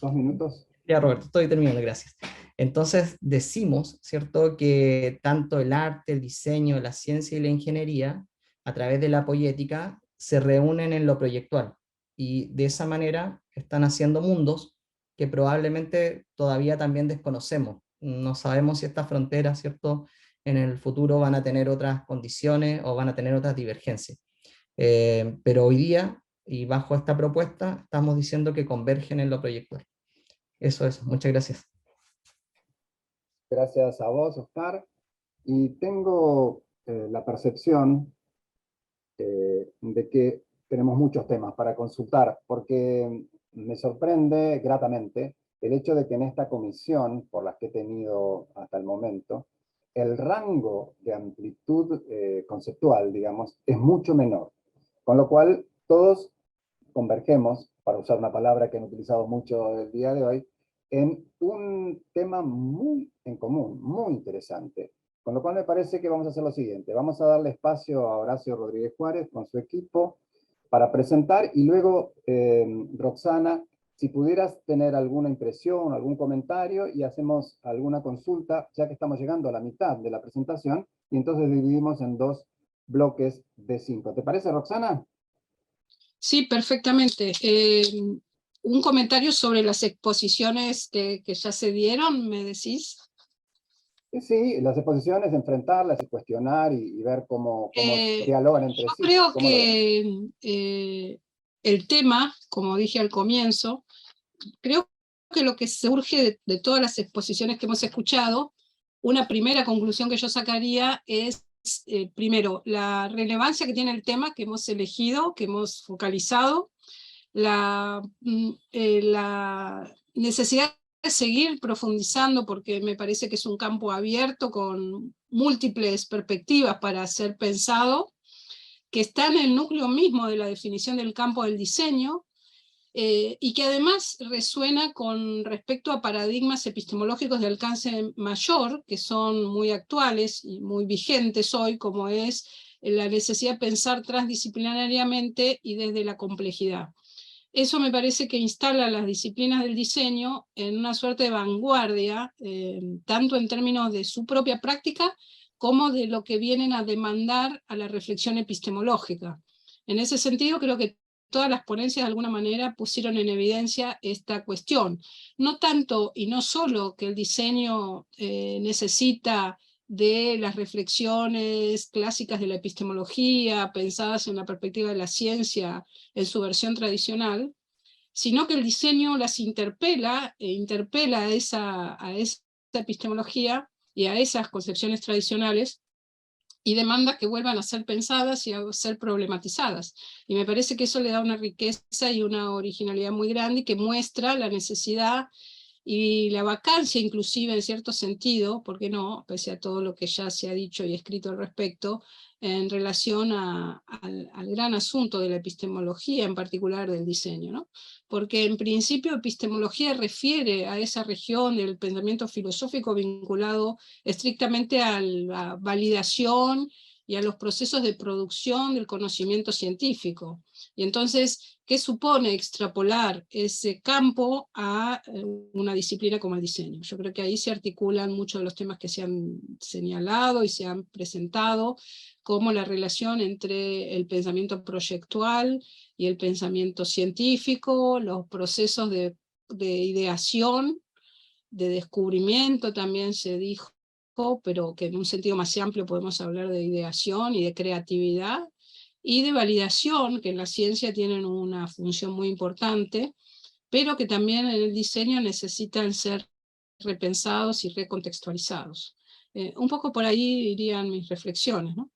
2 minutos. Ya, Roberto, estoy terminando, gracias. Entonces decimos, ¿cierto?, que tanto el arte, el diseño, la ciencia y la ingeniería, a través de la poética, se reúnen en lo proyectual. Y de esa manera están haciendo mundos que probablemente todavía también desconocemos. No sabemos si estas fronteras, ¿cierto?, en el futuro van a tener otras condiciones o van a tener otras divergencias. Pero hoy día, y bajo esta propuesta, estamos diciendo que convergen en lo proyectual. Eso es, muchas gracias. Gracias a vos, Oscar. Y tengo la percepción de que tenemos muchos temas para consultar, porque me sorprende gratamente el hecho de que en esta comisión, por las que he tenido hasta el momento, el rango de amplitud conceptual, digamos, es mucho menor. Con lo cual, todos convergemos, para usar una palabra que han utilizado mucho el día de hoy, en un tema muy en común, muy interesante. Con lo cual me parece que vamos a hacer lo siguiente. Vamos a darle espacio a Horacio Rodríguez Juárez con su equipo para presentar, y luego, Roxana, si pudieras tener alguna impresión, algún comentario, y hacemos alguna consulta, ya que estamos llegando a la mitad de la presentación, y entonces dividimos en 2 bloques de 5. ¿Te parece, Roxana? Sí, perfectamente. Un comentario sobre las exposiciones que ya se dieron, ¿me decís? Sí, las exposiciones, enfrentarlas y cuestionar y ver cómo dialogan entre Yo sí. creo que el tema, como dije al comienzo, creo que lo que surge de todas las exposiciones que hemos escuchado, una primera conclusión que yo sacaría es, primero, la relevancia que tiene el tema que hemos elegido, que hemos focalizado, la necesidad de seguir profundizando, porque me parece que es un campo abierto con múltiples perspectivas para ser pensado, que está en el núcleo mismo de la definición del campo del diseño, y que además resuena con respecto a paradigmas epistemológicos de alcance mayor, que son muy actuales y muy vigentes hoy, como es la necesidad de pensar transdisciplinariamente y desde la complejidad. Eso me parece que instala las disciplinas del diseño en una suerte de vanguardia, tanto en términos de su propia práctica, como de lo que vienen a demandar a la reflexión epistemológica. En ese sentido, creo que todas las ponencias de alguna manera pusieron en evidencia esta cuestión. No tanto y no solo que el diseño necesita de las reflexiones clásicas de la epistemología, pensadas en la perspectiva de la ciencia en su versión tradicional, sino que el diseño las interpela a esa epistemología y a esas concepciones tradicionales, y demanda que vuelvan a ser pensadas y a ser problematizadas. Y me parece que eso le da una riqueza y una originalidad muy grande, y que muestra la necesidad y la vacancia inclusive en cierto sentido, ¿por qué no?, pese a todo lo que ya se ha dicho y escrito al respecto, en relación al gran asunto de la epistemología, en particular del diseño, ¿no? Porque en principio epistemología refiere a esa región del pensamiento filosófico vinculado estrictamente a la validación y a los procesos de producción del conocimiento científico. Y entonces, ¿qué supone extrapolar ese campo a una disciplina como el diseño? Yo creo que ahí se articulan muchos de los temas que se han señalado y se han presentado, como la relación entre el pensamiento proyectual y el pensamiento científico, los procesos de ideación, de descubrimiento también se dijo, pero que en un sentido más amplio podemos hablar de ideación y de creatividad, y de validación, que en la ciencia tienen una función muy importante, pero que también en el diseño necesitan ser repensados y recontextualizados. Un poco por ahí irían mis reflexiones, ¿no?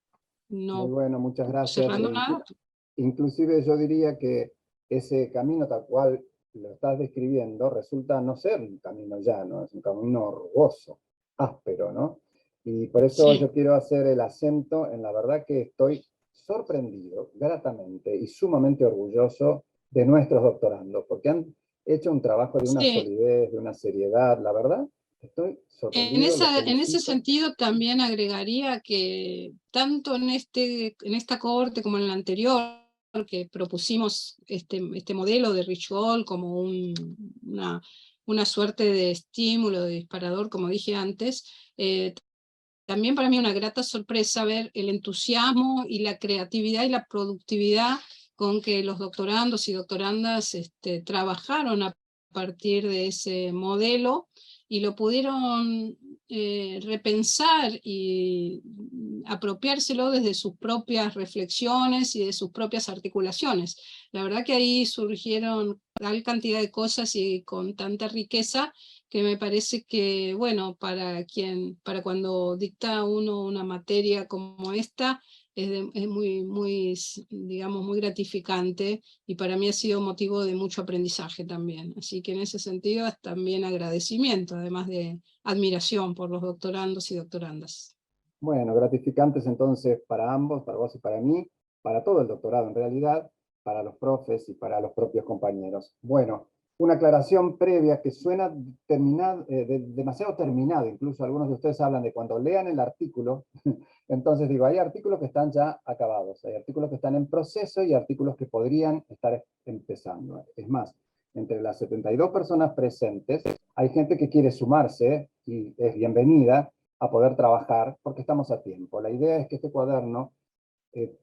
Muy No bueno, muchas gracias. cerrando nada. Inclusive yo diría que ese camino tal cual lo estás describiendo resulta no ser un camino llano, es un camino rugoso, áspero, ¿no? Y por eso Sí. yo quiero hacer el acento en la verdad que estoy sorprendido, gratamente y sumamente orgulloso de nuestros doctorandos, porque han hecho un trabajo de una Sí. solidez, de una seriedad, la verdad, estoy sorprendido, los En ese felicito. sentido también agregaría que tanto en esta cohorte como en la anterior, que propusimos este modelo de Rich Gold como una suerte de estímulo, de disparador, como dije antes, también para mí una grata sorpresa ver el entusiasmo y la creatividad y la productividad con que los doctorandos y doctorandas trabajaron a partir de ese modelo y lo pudieron repensar y apropiárselo desde sus propias reflexiones y de sus propias articulaciones. La verdad que ahí surgieron tal cantidad de cosas y con tanta riqueza que me parece que, bueno, para cuando dicta uno una materia como esta, es muy, digamos, muy gratificante, y para mí ha sido motivo de mucho aprendizaje también. Así que en ese sentido es también agradecimiento, además de admiración por los doctorandos y doctorandas. Bueno, gratificantes entonces para ambos, para vos y para mí, para todo el doctorado en realidad, para los profes y para los propios compañeros. Bueno, una aclaración previa que suena demasiado terminado, incluso algunos de ustedes hablan de cuando lean el artículo, entonces digo, hay artículos que están ya acabados, hay artículos que están en proceso y artículos que podrían estar empezando. Es más, entre las 72 personas presentes, hay gente que quiere sumarse y es bienvenida a poder trabajar porque estamos a tiempo. La idea es que este cuaderno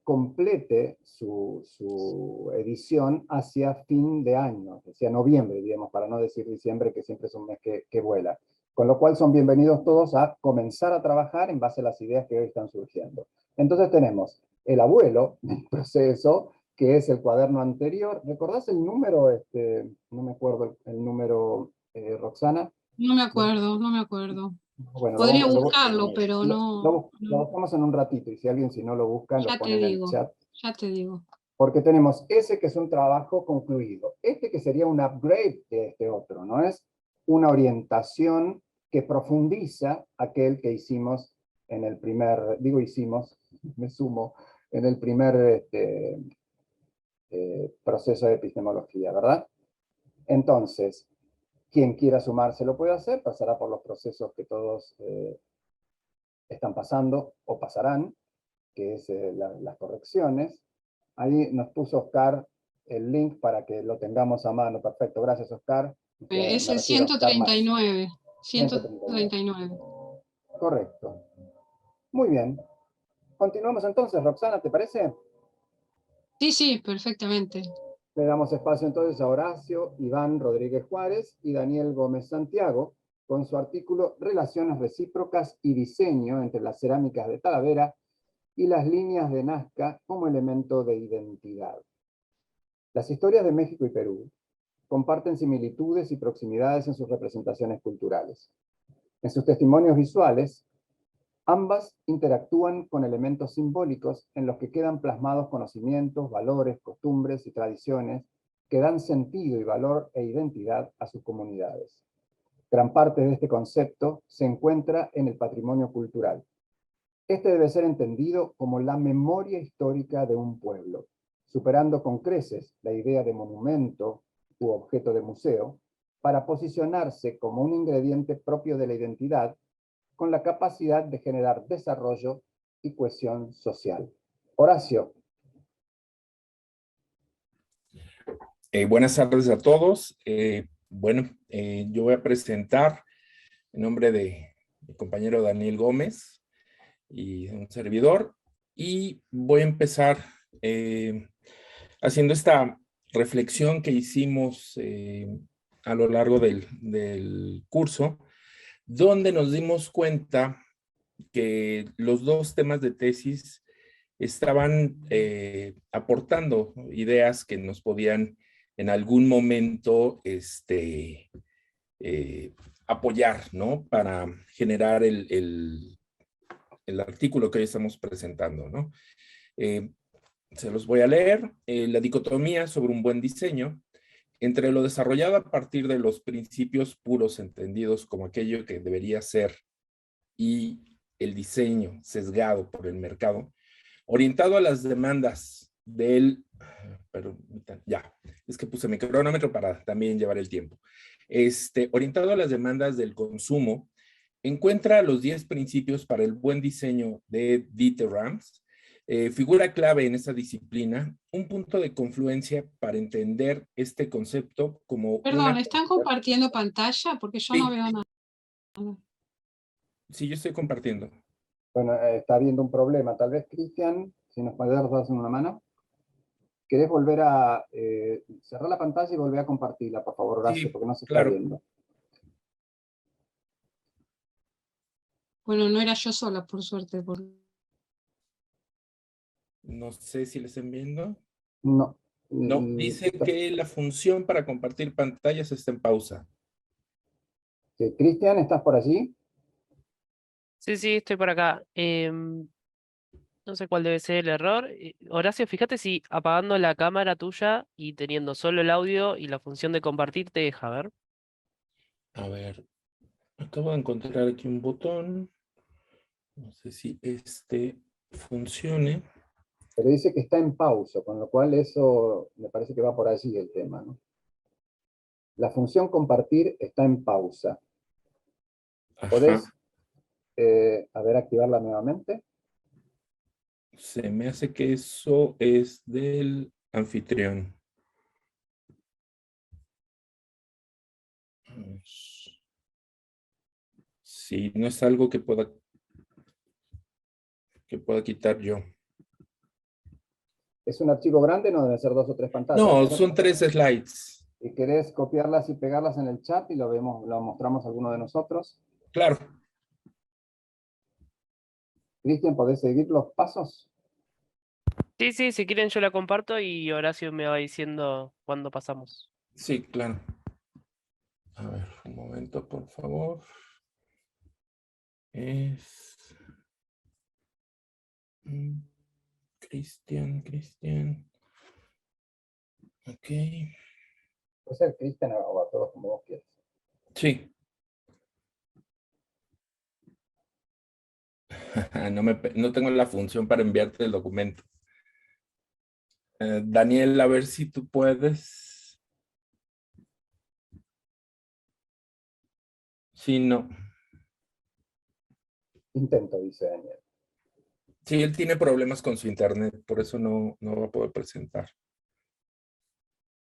complete su edición hacia fin de año, hacia noviembre, digamos, para no decir diciembre, que siempre es un mes que vuela. Con lo cual son bienvenidos todos a comenzar a trabajar en base a las ideas que hoy están surgiendo. Entonces tenemos el abuelo del proceso, que es el cuaderno anterior. ¿Recordás el número? No me acuerdo el número, Roxana. No me acuerdo, no me acuerdo. Bueno, Podría buscarlo, pero lo no. buscamos en un ratito, y si alguien si no lo busca, lo Ya te ponen en el digo, chat. ya te digo. Porque tenemos ese que es un trabajo concluido, este que sería un upgrade de este otro, ¿no? Es una orientación que profundiza aquel que hicimos en el primer, digo hicimos, me sumo, en el primer proceso de epistemología, ¿verdad? Entonces, quien quiera sumarse lo puede hacer, pasará por los procesos que todos están pasando o pasarán, que es las correcciones. Ahí nos puso Oscar el link para que lo tengamos a mano. Perfecto, gracias Oscar. Es Me el refiero a Oscar Max. 139. 139. 139. Correcto. Muy bien. Continuamos entonces, Roxana, ¿te parece? Sí, sí, perfectamente. Le damos espacio entonces a Horacio Iván Rodríguez Juárez y Daniel Gómez Santiago con su artículo Relaciones recíprocas y diseño entre las cerámicas de Talavera y las líneas de Nazca como elemento de identidad. Las historias de México y Perú comparten similitudes y proximidades en sus representaciones culturales. En sus testimonios visuales, ambas interactúan con elementos simbólicos en los que quedan plasmados conocimientos, valores, costumbres y tradiciones que dan sentido y valor e identidad a sus comunidades. Gran parte de este concepto se encuentra en el patrimonio cultural. Este debe ser entendido como la memoria histórica de un pueblo, superando con creces la idea de monumento u objeto de museo, para posicionarse como un ingrediente propio de la identidad, con la capacidad de generar desarrollo y cohesión social. Horacio. Buenas tardes a todos. Yo voy a presentar en nombre de mi compañero Daniel Gómez y un servidor, y voy a empezar haciendo esta reflexión que hicimos a lo largo del curso, donde nos dimos cuenta que los dos temas de tesis estaban aportando ideas que nos podían en algún momento apoyar, ¿no? Para generar el artículo que hoy estamos presentando, ¿no? Se los voy a leer. La dicotomía sobre un buen diseño entre lo desarrollado a partir de los principios puros entendidos como aquello que debería ser y el diseño sesgado por el mercado, orientado a las demandas del... es que puse mi cronómetro para también llevar el tiempo. Orientado a las demandas del consumo, encuentra los 10 principios para el buen diseño de Dieter Rams. Figura clave en esta disciplina, un punto de confluencia para entender este concepto como... Perdón, ¿están compartiendo pantalla? Porque yo no veo nada. Sí, yo estoy compartiendo. Bueno, está habiendo un problema. Tal vez, Cristian, si nos puedes dar una mano. ¿Querés volver a cerrar la pantalla y volver a compartirla, por favor, Horacio? Sí, porque no se claro. está viendo. Bueno, no era yo sola, por suerte. No sé si le están viendo. No. No, dice que la función para compartir pantallas está en pausa. Sí. Cristian, ¿estás por allí? Sí, estoy por acá. No sé cuál debe ser el error. Horacio, fíjate si apagando la cámara tuya y teniendo solo el audio y la función de compartir te deja, ver. A ver, acabo de encontrar aquí un botón. No sé si funcione. Pero dice que está en pausa, con lo cual eso me parece que va por allí el tema, ¿no? La función compartir está en pausa. ¿Podés, activarla nuevamente? Se me hace que eso es del anfitrión. Sí, no es algo que pueda quitar yo. ¿Es un archivo grande? No deben ser 2 o 3 pantallas. No, son 3 slides. ¿Y querés copiarlas y pegarlas en el chat y lo mostramos a alguno de nosotros? Claro. Cristian, ¿podés seguir los pasos? Sí, si quieren yo la comparto y Horacio me va diciendo cuándo pasamos. Sí, claro. A ver, un momento, por favor. Cristian. Ok. Puede ser Cristian o a todos como vos quieras. Sí. No tengo la función para enviarte el documento. Daniel, a ver si tú puedes. Sí, no. Intento, dice Daniel. Sí, él tiene problemas con su internet, por eso no va a poder presentar.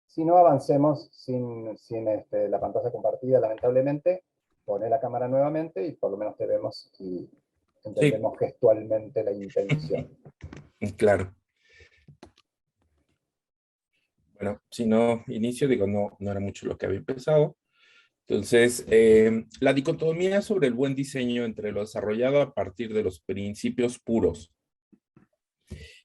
Si no avancemos sin la pantalla compartida, lamentablemente, pone la cámara nuevamente y por lo menos te vemos y entendemos gestualmente la intención. Claro. Bueno, si no inicio, digo, no era mucho lo que había empezado. Entonces, la dicotomía sobre el buen diseño entre lo desarrollado a partir de los principios puros,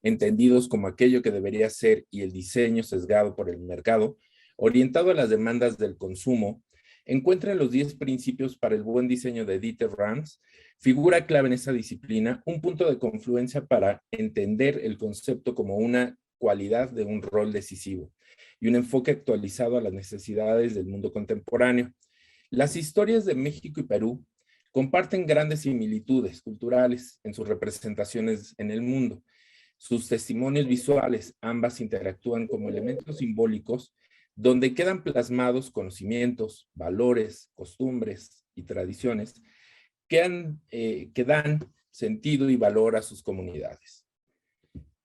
entendidos como aquello que debería ser, y el diseño sesgado por el mercado, orientado a las demandas del consumo, encuentra en los 10 principios para el buen diseño de Dieter Rams, figura clave en esa disciplina, un punto de confluencia para entender el concepto como una cualidad de un rol decisivo y un enfoque actualizado a las necesidades del mundo contemporáneo. Las historias de México y Perú comparten grandes similitudes culturales en sus representaciones en el mundo. Sus testimonios visuales, ambas interactúan como elementos simbólicos donde quedan plasmados conocimientos, valores, costumbres y tradiciones que dan sentido y valor a sus comunidades.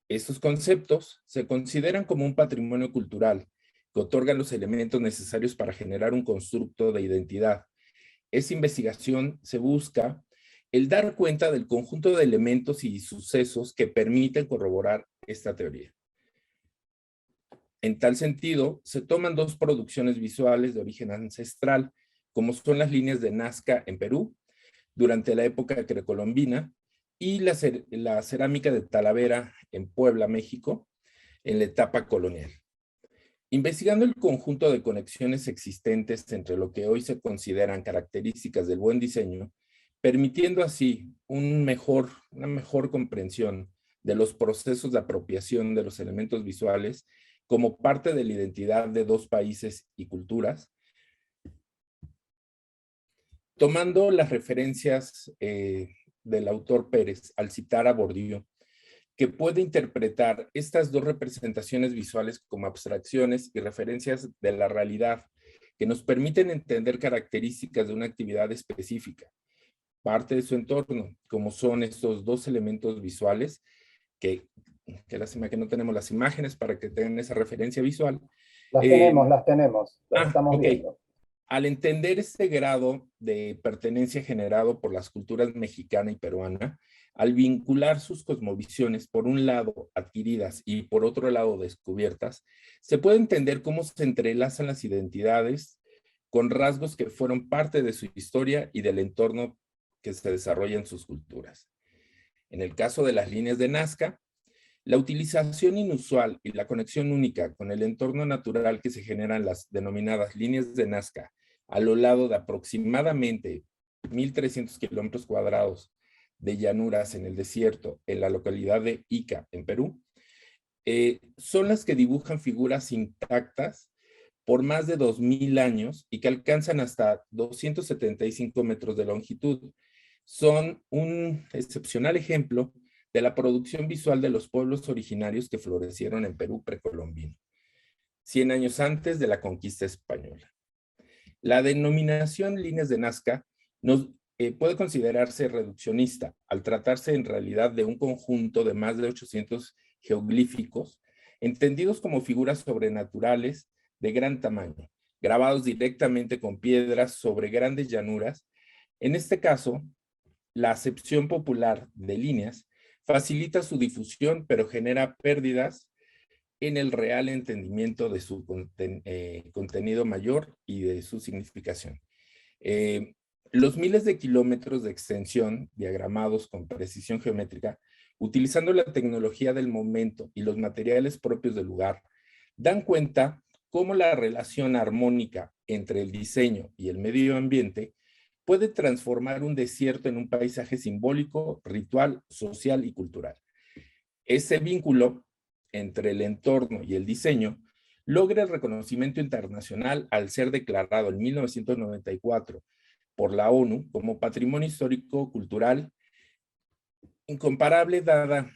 Estos conceptos se consideran como un patrimonio cultural que otorga los elementos necesarios para generar un constructo de identidad. Esa investigación se busca el dar cuenta del conjunto de elementos y sucesos que permiten corroborar esta teoría. En tal sentido, se toman dos producciones visuales de origen ancestral, como son las líneas de Nazca en Perú, durante la época grecolombina, y la cerámica de Talavera en Puebla, México, en la etapa colonial. Investigando el conjunto de conexiones existentes entre lo que hoy se consideran características del buen diseño, permitiendo así una mejor comprensión de los procesos de apropiación de los elementos visuales como parte de la identidad de dos países y culturas, tomando las referencias del autor Pérez al citar a Bourdieu, que puede interpretar estas dos representaciones visuales como abstracciones y referencias de la realidad, que nos permiten entender características de una actividad específica, parte de su entorno, como son estos dos elementos visuales, que lástima que no tenemos las imágenes para que tengan esa referencia visual. Las tenemos, las estamos viendo. Al entender este grado de pertenencia generado por las culturas mexicana y peruana, al vincular sus cosmovisiones, por un lado adquiridas y por otro lado descubiertas, se puede entender cómo se entrelazan las identidades con rasgos que fueron parte de su historia y del entorno que se desarrolla en sus culturas. En el caso de las líneas de Nazca, la utilización inusual y la conexión única con el entorno natural que se generan las denominadas líneas de Nazca a lo largo de aproximadamente 1.300 kilómetros cuadrados de llanuras en el desierto en la localidad de Ica, en Perú, son las que dibujan figuras intactas por más de 2.000 años y que alcanzan hasta 275 metros de longitud. Son un excepcional ejemplo de la producción visual de los pueblos originarios que florecieron en Perú precolombino, 100 años antes de la conquista española. La denominación líneas de Nazca puede considerarse reduccionista, al tratarse en realidad de un conjunto de más de 800 geoglíficos, entendidos como figuras sobrenaturales de gran tamaño, grabados directamente con piedras sobre grandes llanuras. En este caso, la acepción popular de líneas facilita su difusión, pero genera pérdidas en el real entendimiento de su contenido mayor y de su significación. Los miles de kilómetros de extensión diagramados con precisión geométrica, utilizando la tecnología del momento y los materiales propios del lugar, dan cuenta cómo la relación armónica entre el diseño y el medio ambiente puede transformar un desierto en un paisaje simbólico, ritual, social y cultural. Ese vínculo entre el entorno y el diseño logra el reconocimiento internacional al ser declarado en 1994 por la ONU como Patrimonio Histórico Cultural incomparable dada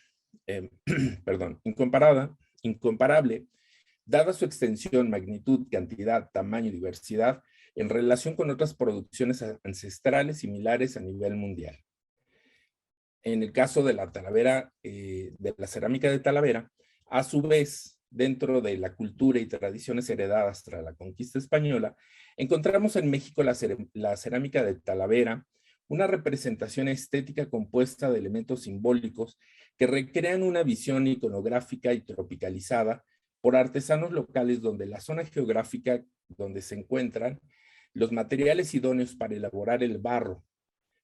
su extensión, magnitud, cantidad, tamaño y diversidad en relación con otras producciones ancestrales similares a nivel mundial. En el caso de la Talavera, de la cerámica de Talavera, a su vez, dentro de la cultura y tradiciones heredadas tras la conquista española, encontramos en México la cerámica de Talavera, una representación estética compuesta de elementos simbólicos que recrean una visión iconográfica y tropicalizada por artesanos locales donde la zona geográfica donde se encuentran los materiales idóneos para elaborar el barro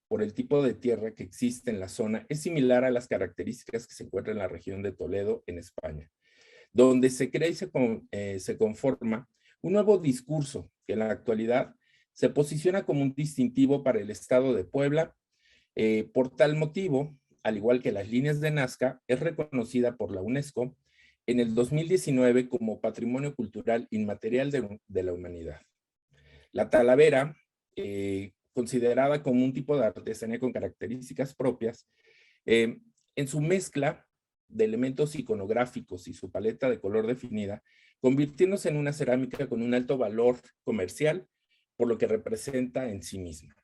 por el tipo de tierra que existe en la zona es similar a las características que se encuentran en la región de Toledo, en España, donde se crea y se conforma un nuevo discurso que en la actualidad se posiciona como un distintivo para el estado de Puebla. Por tal motivo, al igual que las líneas de Nazca, es reconocida por la UNESCO en el 2019 como Patrimonio Cultural Inmaterial de la Humanidad. La Talavera considerada como un tipo de artesanía con características propias, en su mezcla de elementos iconográficos y su paleta de color definida, convirtiéndose en una cerámica con un alto valor comercial por lo que representa en sí misma.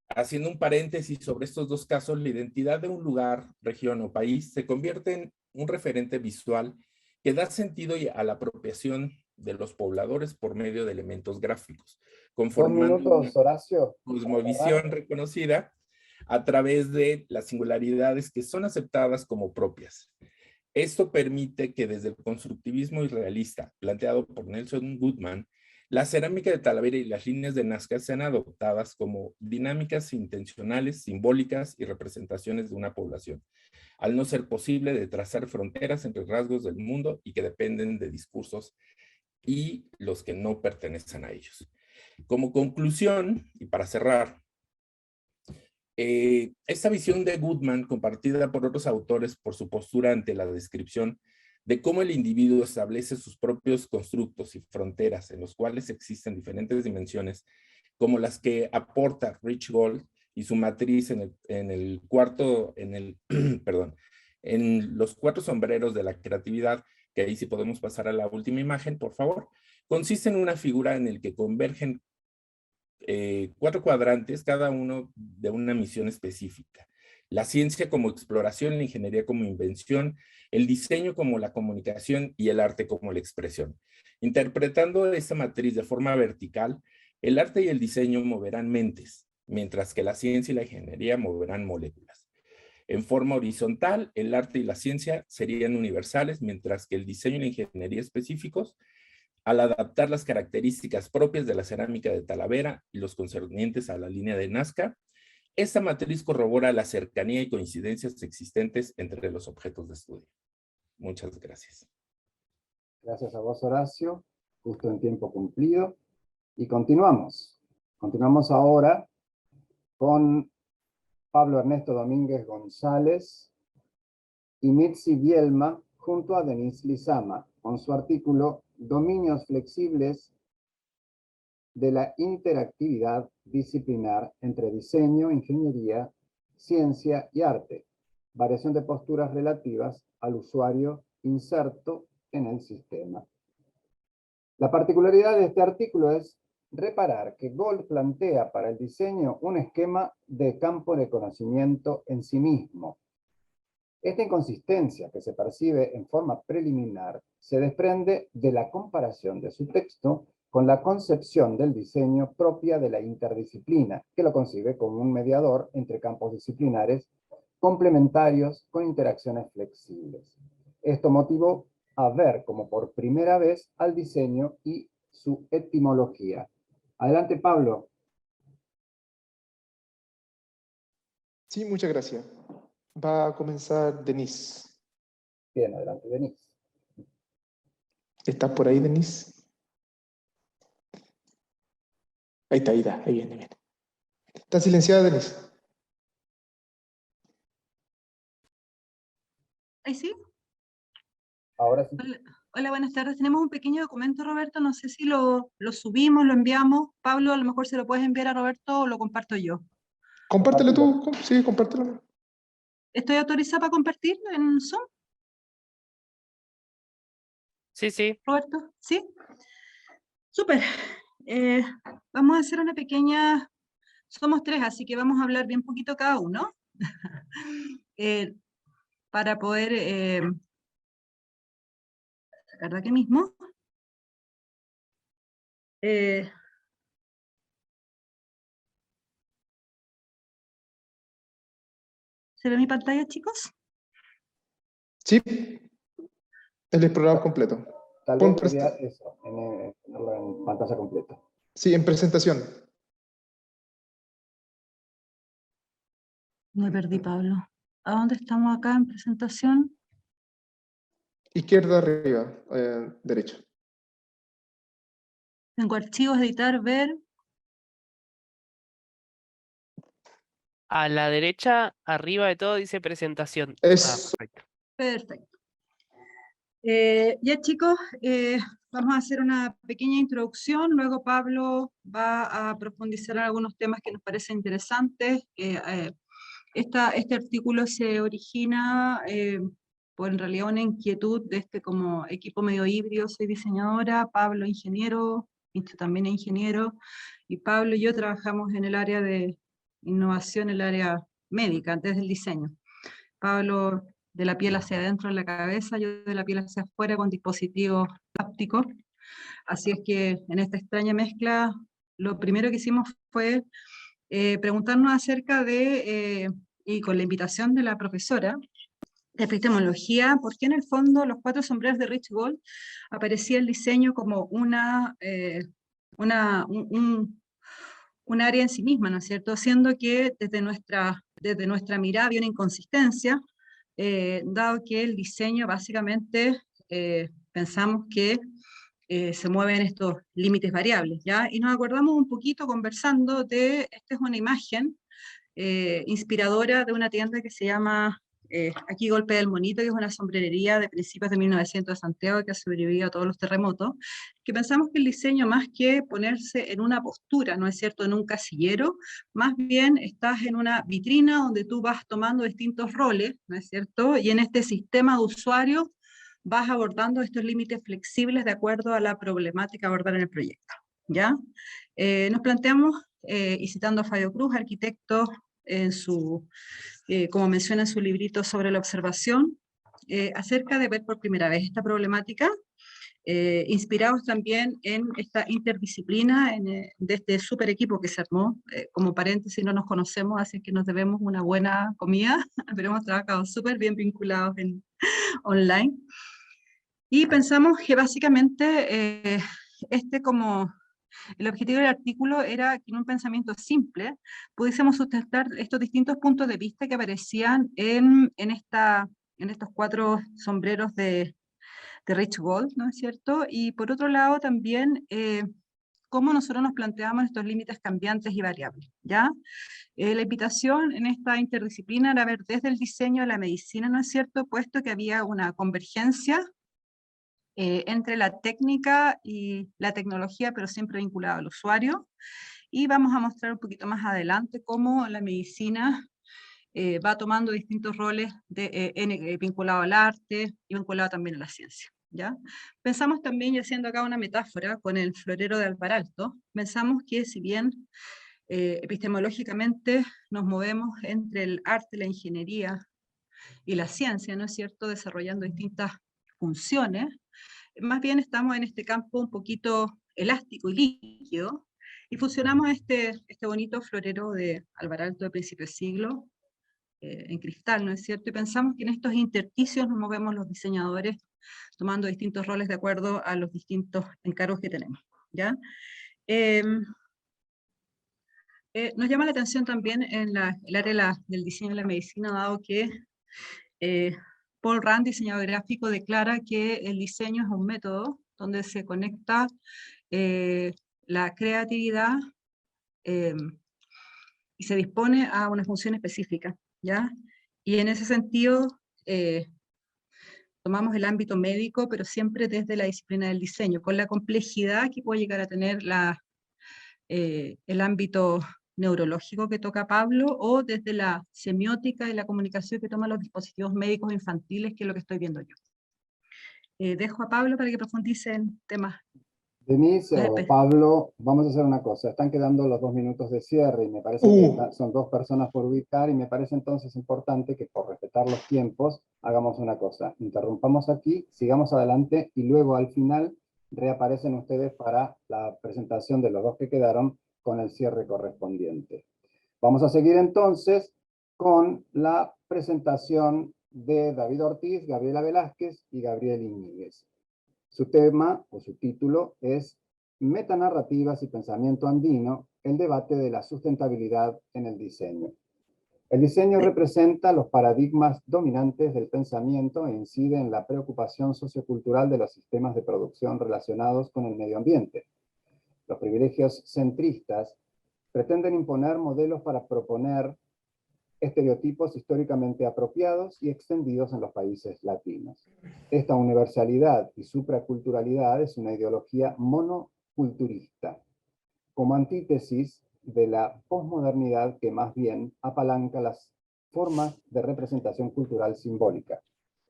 Haciendo un paréntesis sobre estos dos casos, la identidad de un lugar, región o país se convierte en un referente visual que da sentido a la apropiación de los pobladores por medio de elementos gráficos, 2 conformando minutos, Horacio. una cosmovisión reconocida a través de las singularidades que son aceptadas como propias. Esto permite que desde el constructivismo irrealista, planteado por Nelson Goodman, la cerámica de Talavera y las líneas de Nazca sean adoptadas como dinámicas intencionales, simbólicas y representaciones de una población, al no ser posible de trazar fronteras entre rasgos del mundo y que dependen de discursos y los que no pertenecen a ellos. Como conclusión, y para cerrar, esta visión de Goodman, compartida por otros autores por su postura ante la descripción de cómo el individuo establece sus propios constructos y fronteras en los cuales existen diferentes dimensiones, como las que aporta Rich Gold y su matriz en los 4 sombreros de la creatividad, que ahí sí podemos pasar a la última imagen, por favor, consiste en una figura en el que convergen 4 cuadrantes, cada uno de una misión específica. La ciencia como exploración, la ingeniería como invención, el diseño como la comunicación y el arte como la expresión. Interpretando esta matriz de forma vertical, el arte y el diseño moverán mentes, mientras que la ciencia y la ingeniería moverán moléculas. En forma horizontal, el arte y la ciencia serían universales, mientras que el diseño y la ingeniería específicos, al adaptar las características propias de la cerámica de Talavera y los concernientes a la línea de Nazca, esta matriz corrobora la cercanía y coincidencias existentes entre los objetos de estudio. Muchas gracias. Gracias a vos, Horacio. Justo en tiempo cumplido. Y continuamos. Continuamos ahora con Pablo Ernesto Domínguez González y Mitzi Bielma junto a Denise Lizama con su artículo Dominios flexibles de la interactividad disciplinar entre diseño, ingeniería, ciencia y arte. Variación de posturas relativas al usuario inserto en el sistema. La particularidad de este artículo es reparar que Gold plantea para el diseño un esquema de campo de conocimiento en sí mismo. Esta inconsistencia que se percibe en forma preliminar se desprende de la comparación de su texto con la concepción del diseño propia de la interdisciplina, que lo concibe como un mediador entre campos disciplinares complementarios con interacciones flexibles. Esto motivó a ver como por primera vez al diseño y su etimología. Adelante, Pablo. Sí, muchas gracias. Va a comenzar Denise. Bien, adelante, Denise. ¿Estás por ahí, Denise? Ahí está, ahí viene. ¿Está silenciada, Denise? ¿Ahí sí? Ahora sí. Hola, buenas tardes. Tenemos un pequeño documento, Roberto. No sé si lo subimos, lo enviamos. Pablo, a lo mejor se lo puedes enviar a Roberto o lo comparto yo. Compártelo tú. Sí, compártelo. ¿Estoy autorizada para compartir en Zoom? Sí, sí. Roberto, ¿sí? Súper. Vamos a hacer una pequeña... Somos 3, así que vamos a hablar bien poquito cada uno. Para poder... sacar de aquí mismo. ¿Se ve mi pantalla, chicos? Sí. El explorador completo. Tal vez sería eso, en pantalla completa. Sí, en presentación. Me perdí, Pablo. ¿A dónde estamos acá en presentación? Izquierda arriba, derecho. Tengo archivos, editar, ver. A la derecha, arriba de todo, dice presentación. Es... Perfecto. Perfecto. Ya chicos, vamos a hacer una pequeña introducción, luego Pablo va a profundizar en algunos temas que nos parecen interesantes. Este artículo se origina por en realidad una inquietud de este como equipo medio híbrido. Soy diseñadora, Pablo ingeniero, Mincho también es ingeniero, y Pablo y yo trabajamos en el área de innovación, el área médica, desde el diseño. Pablo de la piel hacia adentro en la cabeza, yo de la piel hacia afuera con dispositivos hápticos. Así es que en esta extraña mezcla, lo primero que hicimos fue preguntarnos acerca de, y con la invitación de la profesora de epistemología, por qué en el fondo los 4 sombreros de Rich Gold aparecía el diseño como un área en sí misma, ¿no es cierto? Siendo que desde nuestra mirada había una inconsistencia, dado que el diseño básicamente pensamos que se mueven estos límites variables, ¿ya? Y nos acordamos un poquito conversando de, esta es una imagen inspiradora de una tienda que se llama aquí Golpe del Monito, que es una sombrerería de principios de 1900 de Santiago que ha sobrevivido a todos los terremotos, que pensamos que el diseño, más que ponerse en una postura, ¿no es cierto?, en un casillero, más bien estás en una vitrina donde tú vas tomando distintos roles, ¿no es cierto?, y en este sistema de usuarios vas abordando estos límites flexibles de acuerdo a la problemática a abordar en el proyecto, ¿ya? Nos planteamos, y citando a Fabio Cruz, arquitecto, como menciona en su librito sobre la observación, acerca de ver por primera vez esta problemática, inspirados también en esta interdisciplina, de este super equipo que se armó. Como paréntesis, no nos conocemos, así que nos debemos una buena comida, pero hemos trabajado súper bien vinculados online. Y pensamos que básicamente el objetivo del artículo era que en un pensamiento simple pudiésemos sustentar estos distintos puntos de vista que aparecían en estos 4 sombreros de Rich Gold, ¿no es cierto? Y por otro lado también cómo nosotros nos planteamos estos límites cambiantes y variables, ¿ya? La invitación en esta interdisciplina era ver desde el diseño a la medicina, ¿no es cierto?, puesto que había una convergencia entre la técnica y la tecnología, pero siempre vinculada al usuario. Y vamos a mostrar un poquito más adelante cómo la medicina va tomando distintos roles vinculado al arte y vinculado también a la ciencia, ¿ya? Pensamos también, y haciendo acá una metáfora con el florero de Alvaralto, pensamos que si bien epistemológicamente nos movemos entre el arte, la ingeniería y la ciencia, ¿no es cierto?, desarrollando distintas funciones, más bien estamos en este campo un poquito elástico y líquido, y fusionamos este bonito florero de Alvaralto de principio de siglo, en cristal, ¿no es cierto? Y pensamos que en estos intersticios nos movemos los diseñadores, tomando distintos roles de acuerdo a los distintos encargos que tenemos, ¿ya? Nos llama la atención también en el área del diseño de la medicina, dado que Paul Rand, diseñador gráfico, declara que el diseño es un método donde se conecta la creatividad y se dispone a una función específica, ¿ya? Y en ese sentido tomamos el ámbito médico, pero siempre desde la disciplina del diseño, con la complejidad que puede llegar a tener el ámbito neurológico que toca Pablo, o desde la semiótica y la comunicación que toman los dispositivos médicos infantiles, que es lo que estoy viendo yo. Dejo a Pablo para que profundice en temas. Denise o Pablo, vamos a hacer una cosa. Están quedando los 2 minutos de cierre y me parece que son 2 personas por ubicar, y me parece entonces importante que, por respetar los tiempos, hagamos una cosa. Interrumpamos aquí, sigamos adelante y luego al final reaparecen ustedes para la presentación de los 2 que quedaron con el cierre correspondiente. Vamos a seguir entonces con la presentación de David Ortiz, Gabriela Velázquez y Gabriel Iñiguez. Su tema o su título es Metanarrativas y pensamiento andino, el debate de la sustentabilidad en el diseño. El diseño representa los paradigmas dominantes del pensamiento e incide en la preocupación sociocultural de los sistemas de producción relacionados con el medio ambiente. Los privilegios centristas pretenden imponer modelos para proponer estereotipos históricamente apropiados y extendidos en los países latinos. Esta universalidad y supraculturalidad es una ideología monoculturista, como antítesis de la posmodernidad que más bien apalanca las formas de representación cultural simbólica.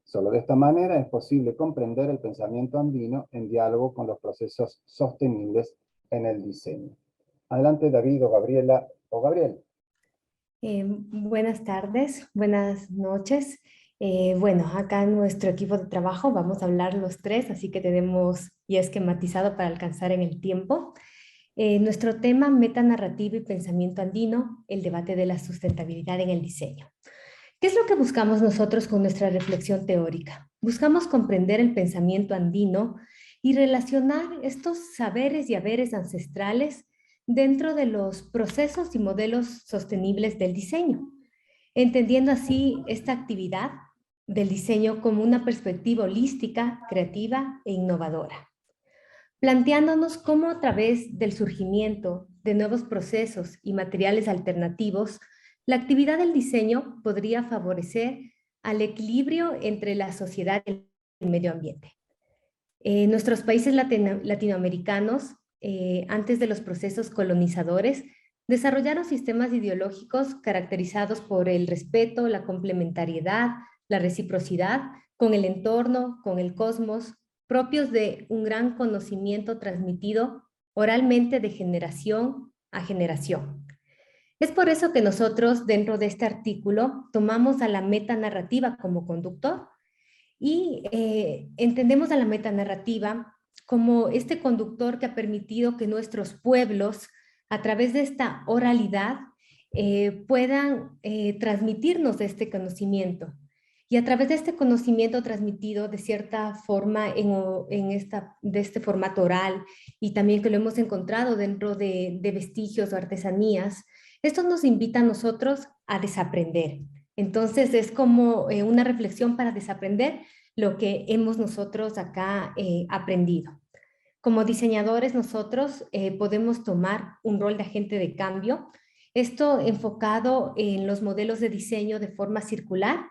Solo de esta manera es posible comprender el pensamiento andino en diálogo con los procesos sostenibles en el diseño. Adelante, David o Gabriela o Gabriel. Buenas tardes, buenas noches. Bueno, acá en nuestro equipo de trabajo vamos a hablar los tres, así que tenemos ya esquematizado para alcanzar en el tiempo. Nuestro tema, metanarrativa y pensamiento andino, el debate de la sustentabilidad en el diseño. ¿Qué es lo que buscamos nosotros con nuestra reflexión teórica? Buscamos comprender el pensamiento andino y relacionar estos saberes y haberes ancestrales dentro de los procesos y modelos sostenibles del diseño, entendiendo así esta actividad del diseño como una perspectiva holística, creativa e innovadora, planteándonos cómo a través del surgimiento de nuevos procesos y materiales alternativos, la actividad del diseño podría favorecer al equilibrio entre la sociedad y el medio ambiente. Nuestros países latinoamericanos, antes de los procesos colonizadores, desarrollaron sistemas ideológicos caracterizados por el respeto, la complementariedad, la reciprocidad con el entorno, con el cosmos, propios de un gran conocimiento transmitido oralmente de generación a generación. Es por eso que nosotros, dentro de este artículo, tomamos a la metanarrativa como conductor y entendemos a la metanarrativa como este conductor que ha permitido que nuestros pueblos, a través de esta oralidad, puedan transmitirnos este conocimiento. Y a través de este conocimiento transmitido de cierta forma de este formato oral, y también que lo hemos encontrado dentro de vestigios o artesanías, esto nos invita a nosotros a desaprender. Entonces es como una reflexión para desaprender lo que hemos nosotros acá aprendido. Como diseñadores nosotros podemos tomar un rol de agente de cambio, esto enfocado en los modelos de diseño de forma circular,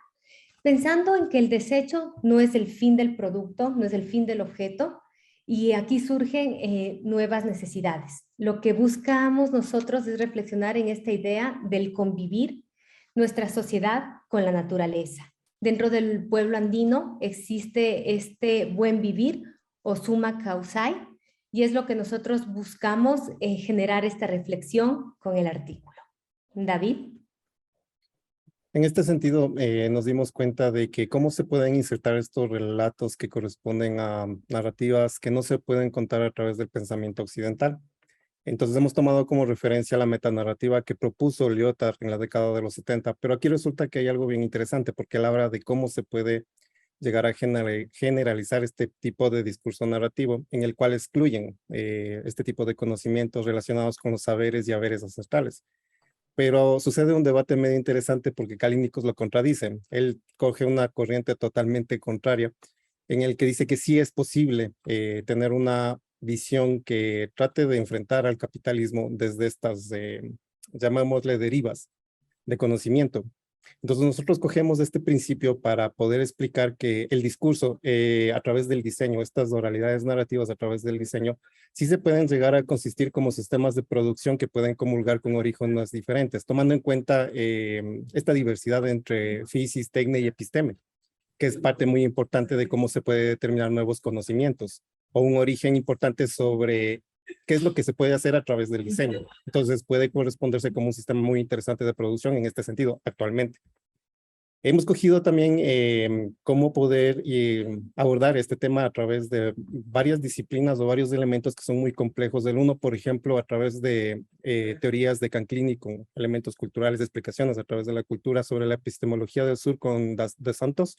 pensando en que el desecho no es el fin del producto, no es el fin del objeto, y aquí surgen nuevas necesidades. Lo que buscamos nosotros es reflexionar en esta idea del convivir nuestra sociedad con la naturaleza. Dentro del pueblo andino existe este buen vivir o summa causai, y es lo que nosotros buscamos generar esta reflexión con el artículo. David. En este sentido, nos dimos cuenta de que cómo se pueden insertar estos relatos que corresponden a narrativas que no se pueden contar a través del pensamiento occidental. Entonces hemos tomado como referencia la metanarrativa que propuso Lyotard en la década de los 70, pero aquí resulta que hay algo bien interesante porque él habla de cómo se puede llegar a generalizar este tipo de discurso narrativo en el cual excluyen este tipo de conocimientos relacionados con los saberes y haberes ancestrales. Pero sucede un debate medio interesante porque Kallinikos lo contradice. Él coge una corriente totalmente contraria en el que dice que sí es posible tener una visión que trate de enfrentar al capitalismo desde estas, llamémosle, derivas de conocimiento. Entonces nosotros cogemos este principio para poder explicar que el discurso a través del diseño, estas oralidades narrativas a través del diseño, sí se pueden llegar a consistir como sistemas de producción que pueden comulgar con orígenes diferentes, tomando en cuenta esta diversidad entre physis, tecne y episteme, que es parte muy importante de cómo se puede determinar nuevos conocimientos, o un origen importante sobre qué es lo que se puede hacer a través del diseño. Entonces puede corresponderse como un sistema muy interesante de producción en este sentido actualmente. Hemos cogido también cómo poder abordar este tema a través de varias disciplinas o varios elementos que son muy complejos. El uno, por ejemplo, a través de teorías de Canclini con elementos culturales, de explicaciones a través de la cultura sobre la epistemología del sur con de Santos.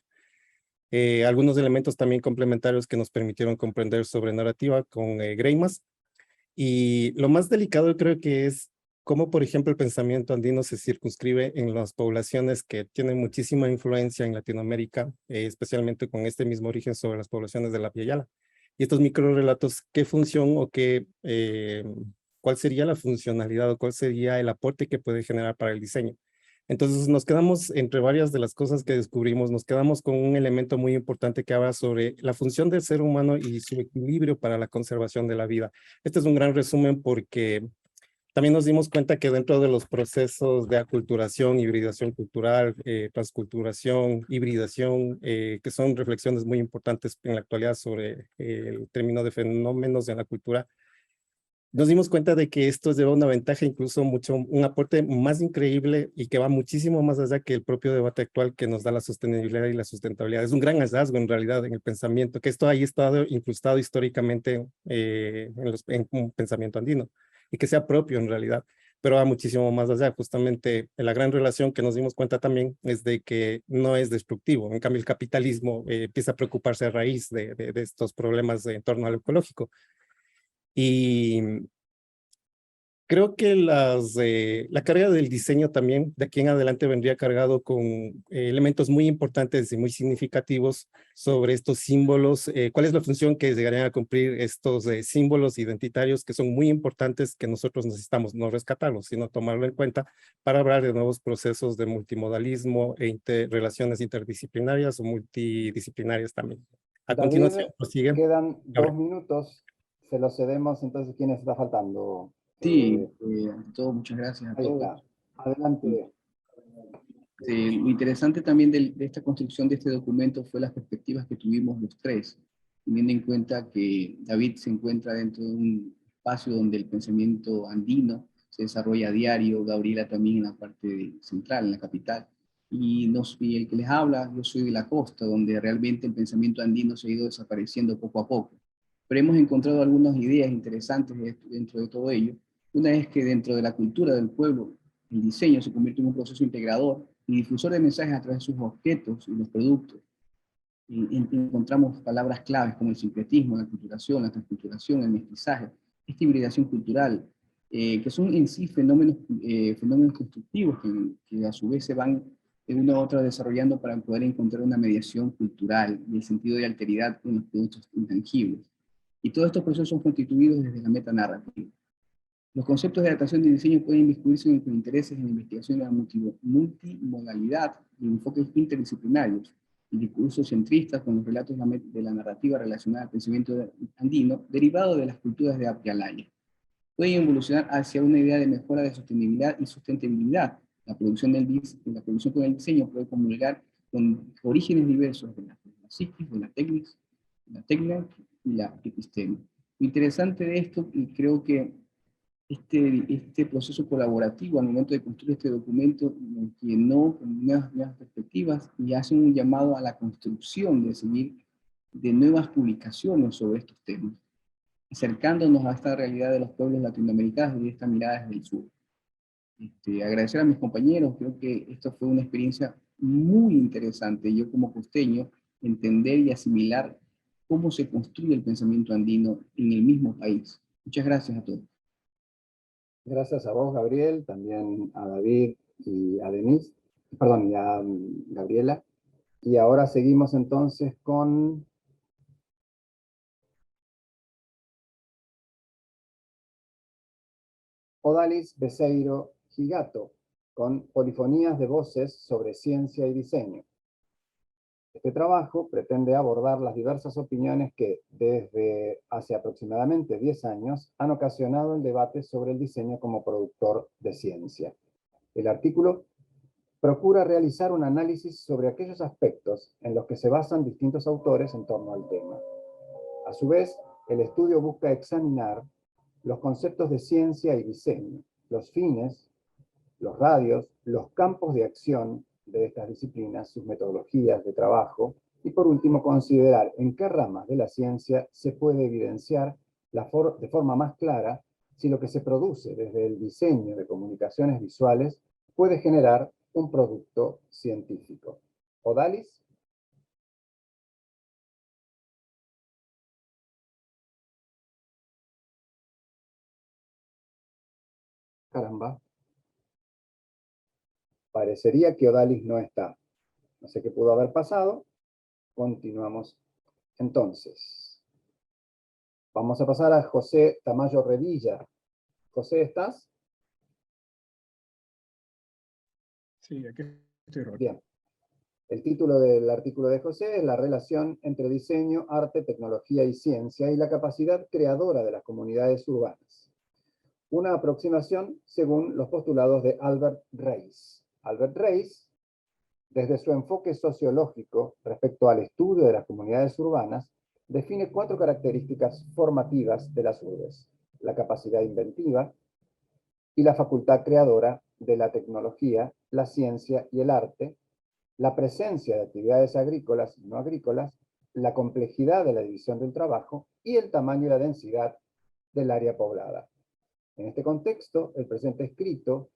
Algunos elementos también complementarios que nos permitieron comprender sobre narrativa con Greimas. Y lo más delicado creo que es cómo, por ejemplo, el pensamiento andino se circunscribe en las poblaciones que tienen muchísima influencia en Latinoamérica, especialmente con este mismo origen sobre las poblaciones de la Via Yala. Y estos microrelatos, ¿qué función o cuál sería la funcionalidad o cuál sería el aporte que puede generar para el diseño? Entonces nos quedamos, entre varias de las cosas que descubrimos, nos quedamos con un elemento muy importante que habla sobre la función del ser humano y su equilibrio para la conservación de la vida. Este es un gran resumen porque también nos dimos cuenta que dentro de los procesos de aculturación, hibridación cultural, transculturación, hibridación, que son reflexiones muy importantes en la actualidad sobre el término de fenómenos en la cultura, nos dimos cuenta de que esto lleva una ventaja, incluso mucho, un aporte más increíble y que va muchísimo más allá que el propio debate actual que nos da la sostenibilidad y la sustentabilidad. Es un gran hallazgo en realidad en el pensamiento, que esto haya estado incrustado históricamente en un pensamiento andino y que sea propio en realidad, pero va muchísimo más allá. Justamente la gran relación que nos dimos cuenta también es de que no es destructivo. En cambio, el capitalismo empieza a preocuparse a raíz de estos problemas en torno al ecológico. Y creo que la carga del diseño también de aquí en adelante vendría cargado con elementos muy importantes y muy significativos sobre estos símbolos. ¿Cuál es la función que llegarían a cumplir estos símbolos identitarios que son muy importantes, que nosotros necesitamos no rescatarlos, sino tomarlo en cuenta para hablar de nuevos procesos de multimodalismo e relaciones interdisciplinarias o multidisciplinarias también? A David, continuación, prosiguen. quedan 2 minutos, se los cedemos, entonces, ¿quién está faltando? Sí, ante todo, muchas gracias a Ahí todos. está. Adelante. Lo interesante también de esta construcción de este documento fue las perspectivas que tuvimos los tres, teniendo en cuenta que David se encuentra dentro de un espacio donde el pensamiento andino se desarrolla a diario, Gabriela también en la parte central, en la capital, y el que les habla, yo soy de la costa, donde realmente el pensamiento andino se ha ido desapareciendo poco a poco. Pero hemos encontrado algunas ideas interesantes dentro de todo ello. Una es que dentro de la cultura del pueblo, el diseño se convierte en un proceso integrador y difusor de mensajes a través de sus objetos y los productos. Encontramos palabras claves como el sincretismo, la culturación, la transculturación, el mestizaje, esta hibridación cultural, que son en sí fenómenos constructivos que a su vez se van de una u otra desarrollando para poder encontrar una mediación cultural y el sentido de alteridad en los productos intangibles. Y todos estos procesos son constituidos desde la metanarrativa. Los conceptos de adaptación de diseño pueden inmiscuirse con intereses en la investigación de la multimodalidad y enfoques interdisciplinarios, y discursos centristas con los relatos de la narrativa relacionada al pensamiento andino, derivado de las culturas de Apialaya. Pueden evolucionar hacia una idea de mejora de sostenibilidad y sustentabilidad. La producción con el diseño puede comulgar con orígenes diversos de la psiquis, de la técnica y la episteme. Lo interesante de esto, y creo que este proceso colaborativo al momento de construir este documento nos llenó con nuevas perspectivas y hace un llamado a la construcción de nuevas publicaciones sobre estos temas, acercándonos a esta realidad de los pueblos latinoamericanos y de esta mirada desde el sur. Agradecer a mis compañeros, creo que esto fue una experiencia muy interesante, yo como costeño, entender y asimilar cómo se construye el pensamiento andino en el mismo país. Muchas gracias a todos. Gracias a vos, Gabriel, también a David y a Denise, perdón, y a Gabriela. Y ahora seguimos entonces con Odalis Beseiro Gigato, con polifonías de voces sobre ciencia y diseño. Este trabajo pretende abordar las diversas opiniones que, desde hace aproximadamente 10 años, han ocasionado el debate sobre el diseño como productor de ciencia. El artículo procura realizar un análisis sobre aquellos aspectos en los que se basan distintos autores en torno al tema. A su vez, el estudio busca examinar los conceptos de ciencia y diseño, los fines, los radios, los campos de acción de estas disciplinas, sus metodologías de trabajo, y por último considerar en qué ramas de la ciencia se puede evidenciar de forma más clara si lo que se produce desde el diseño de comunicaciones visuales puede generar un producto científico. Odalis. Caramba. Parecería que Odalis no está. No sé qué pudo haber pasado. Continuamos entonces. Vamos a pasar a José Tamayo Revilla. José, ¿estás? Sí, aquí estoy, Roberto. Bien. El título del artículo de José es la relación entre diseño, arte, tecnología y ciencia y la capacidad creadora de las comunidades urbanas. Una aproximación según los postulados de Albert Reis. Albert Reis, desde su enfoque sociológico respecto al estudio de las comunidades urbanas, define 4 características formativas de las urbes: la capacidad inventiva y la facultad creadora de la tecnología, la ciencia y el arte, la presencia de actividades agrícolas y no agrícolas, la complejidad de la división del trabajo y el tamaño y la densidad del área poblada. En este contexto, el presente escrito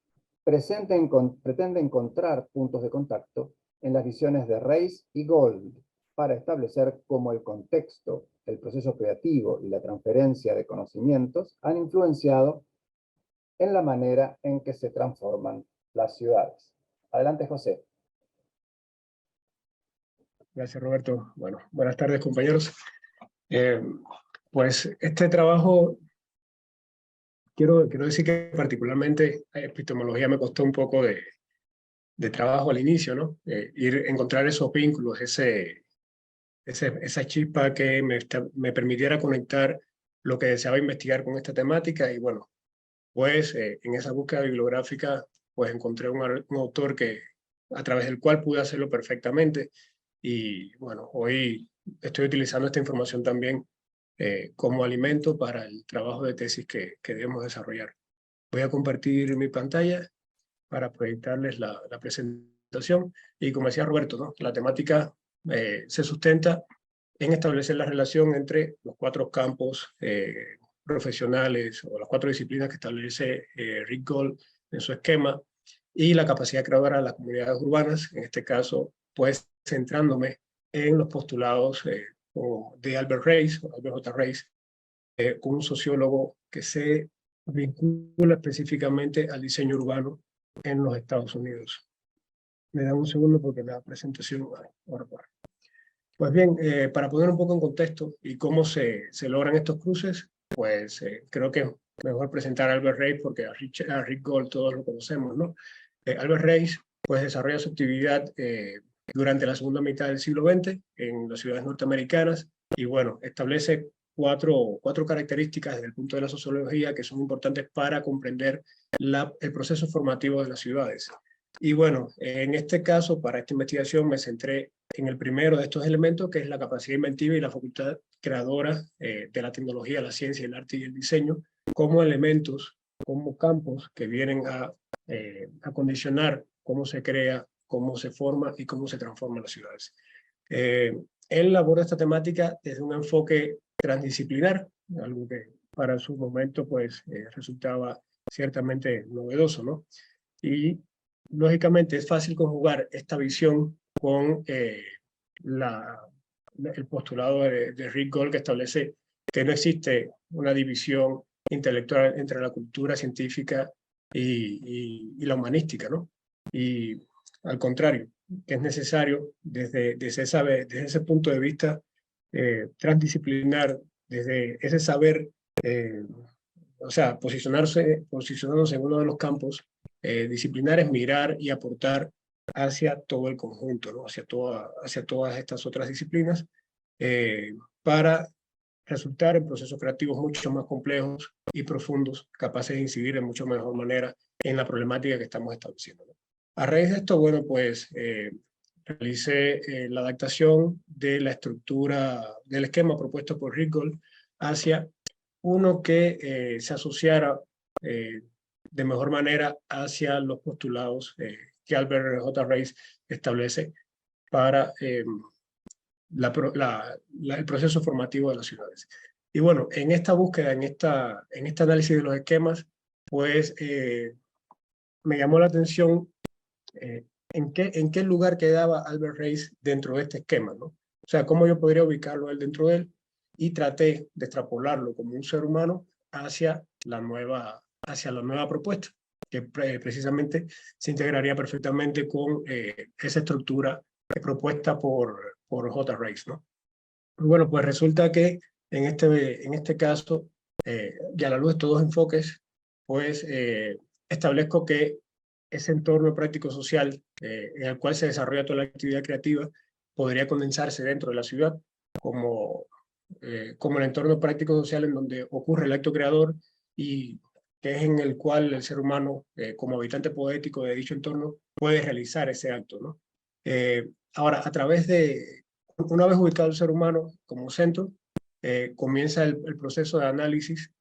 pretende encontrar puntos de contacto en las visiones de Reis y Gold para establecer cómo el contexto, el proceso creativo y la transferencia de conocimientos han influenciado en la manera en que se transforman las ciudades. Adelante, José. Gracias, Roberto. Bueno, buenas tardes, compañeros. Pues este trabajo, quiero decir que particularmente epistemología me costó un poco de trabajo al inicio, ¿no? Encontrar esos vínculos, esa chispa que me permitiera conectar lo que deseaba investigar con esta temática. Y bueno, pues en esa búsqueda bibliográfica pues encontré un autor a través del cual pude hacerlo perfectamente. Y bueno, hoy estoy utilizando esta información también como alimento para el trabajo de tesis que debemos desarrollar. Voy a compartir mi pantalla para proyectarles la presentación. Y como decía Roberto, ¿no? La temática se sustenta en establecer la relación entre los 4 campos profesionales o las 4 disciplinas que establece Rick Gold en su esquema y la capacidad creadora de las comunidades urbanas, en este caso, pues centrándome en los postulados de Albert Reis, Albert J. Reis, un sociólogo que se vincula específicamente al diseño urbano en los Estados Unidos. Me da un segundo porque la presentación ahora para. Pues bien, para poner un poco en contexto y cómo se logran estos cruces, pues creo que es mejor presentar a Albert Reis porque a Rick Gold todos lo conocemos, ¿no? Albert Reis pues desarrolla su actividad durante la segunda mitad del siglo XX en las ciudades norteamericanas y bueno, establece cuatro características desde el punto de la sociología que son importantes para comprender el proceso formativo de las ciudades. Y bueno, en este caso, para esta investigación me centré en el primero de estos elementos, que es la capacidad inventiva y la facultad creadora de la tecnología, la ciencia, el arte y el diseño, como elementos, como campos que vienen a condicionar cómo se crea, cómo se forma y cómo se transforman las ciudades. Él aborda esta temática desde un enfoque transdisciplinar, algo que para su momento pues resultaba ciertamente novedoso, ¿no? Y lógicamente es fácil conjugar esta visión con el postulado de Rick Gold que establece que no existe una división intelectual entre la cultura científica y la humanística, ¿no? Y al contrario, que es necesario desde ese punto de vista transdisciplinar, desde ese saber, o sea, posicionándose en uno de los campos disciplinares, mirar y aportar hacia todo el conjunto, ¿no? hacia todas estas otras disciplinas, para resultar en procesos creativos mucho más complejos y profundos, capaces de incidir de mucho mejor manera en la problemática que estamos estableciendo, ¿no? A raíz de esto, bueno, pues realicé la adaptación de la estructura del esquema propuesto por Rick Gold hacia uno que se asociara de mejor manera hacia los postulados que Albert J. Reis establece para el proceso formativo de las ciudades. Y bueno, en esta búsqueda, en este análisis de los esquemas, pues me llamó la atención en qué lugar quedaba Albert Reis dentro de este esquema, ¿no? O sea, cómo yo podría ubicarlo él dentro de él, y traté de extrapolarlo como un ser humano hacia la nueva propuesta, que precisamente se integraría perfectamente con esa estructura propuesta por J. Reis, ¿no? Bueno, pues resulta que en este caso, y a la luz de estos dos enfoques, pues establezco que ese entorno práctico-social en el cual se desarrolla toda la actividad creativa podría condensarse dentro de la ciudad como el entorno práctico-social en donde ocurre el acto creador y que es en el cual el ser humano, como habitante poético de dicho entorno, puede realizar ese acto, ¿no? Ahora, una vez ubicado el ser humano como centro, comienza el proceso de análisis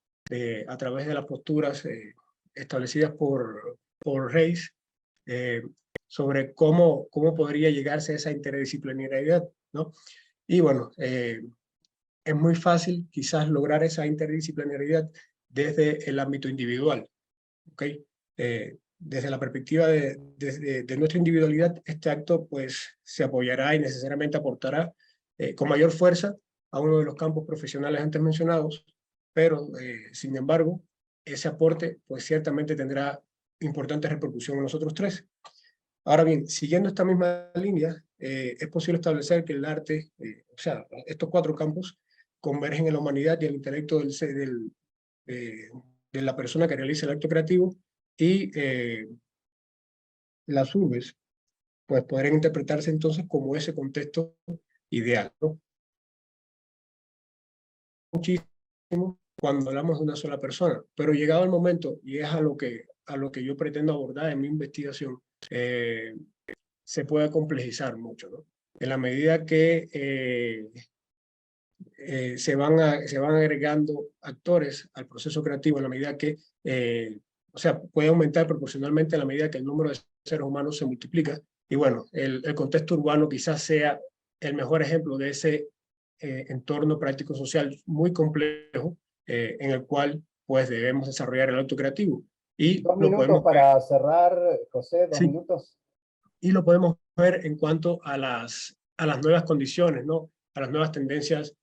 a través de las posturas establecidas por Reis sobre cómo podría llegarse a esa interdisciplinariedad, ¿no? Y bueno, es muy fácil quizás lograr esa interdisciplinariedad desde el ámbito individual, ¿ok? Desde la perspectiva de nuestra individualidad, este acto pues se apoyará y necesariamente aportará con mayor fuerza a uno de los campos profesionales antes mencionados, pero sin embargo, ese aporte pues ciertamente tendrá importante repercusión en nosotros tres. Ahora bien, siguiendo esta misma línea, es posible establecer que el arte, o sea, estos cuatro campos, convergen en la humanidad y el intelecto de la persona que realiza el acto creativo, y las urbes pues podrían interpretarse entonces como ese contexto ideal, ¿no? Muchísimo cuando hablamos de una sola persona, pero llegado el momento, y es a lo que yo pretendo abordar en mi investigación, se puede complejizar mucho, ¿no? En la medida que se van agregando actores al proceso creativo, en la medida que, o sea, puede aumentar proporcionalmente en la medida que el número de seres humanos se multiplica. Y bueno, el contexto urbano quizás sea el mejor ejemplo de ese entorno práctico social muy complejo en el cual pues debemos desarrollar el acto creativo. Y 2 lo minutos podemos para cerrar, José, 2 Sí. minutos. Y lo podemos ver en cuanto a las nuevas condiciones, ¿no? A las nuevas tendencias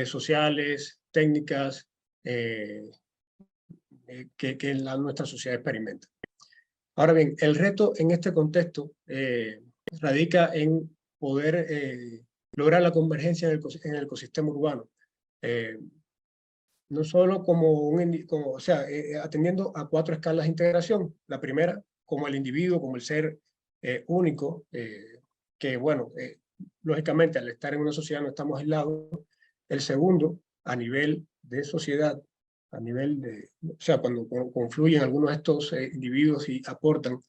sociales, técnicas que nuestra sociedad experimenta. Ahora bien, el reto en este contexto radica en poder lograr la convergencia en el ecosistema urbano. No solo o sea, atendiendo a 4 escalas de integración. La primera, como el individuo, como el ser único, que bueno, lógicamente al estar en una sociedad no estamos aislados. El segundo, a nivel de sociedad, a nivel de, o sea, cuando confluyen algunos de estos individuos y aportan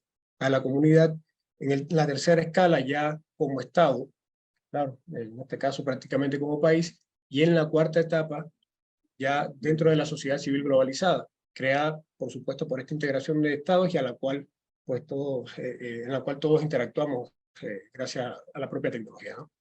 a la comunidad. En la tercera escala ya como Estado, claro, en este caso prácticamente como país, y en la cuarta etapa ya dentro de la sociedad civil globalizada, creada, por supuesto, por esta integración de estados y a la cual, pues, en la cual todos interactuamos gracias a la propia tecnología, ¿no?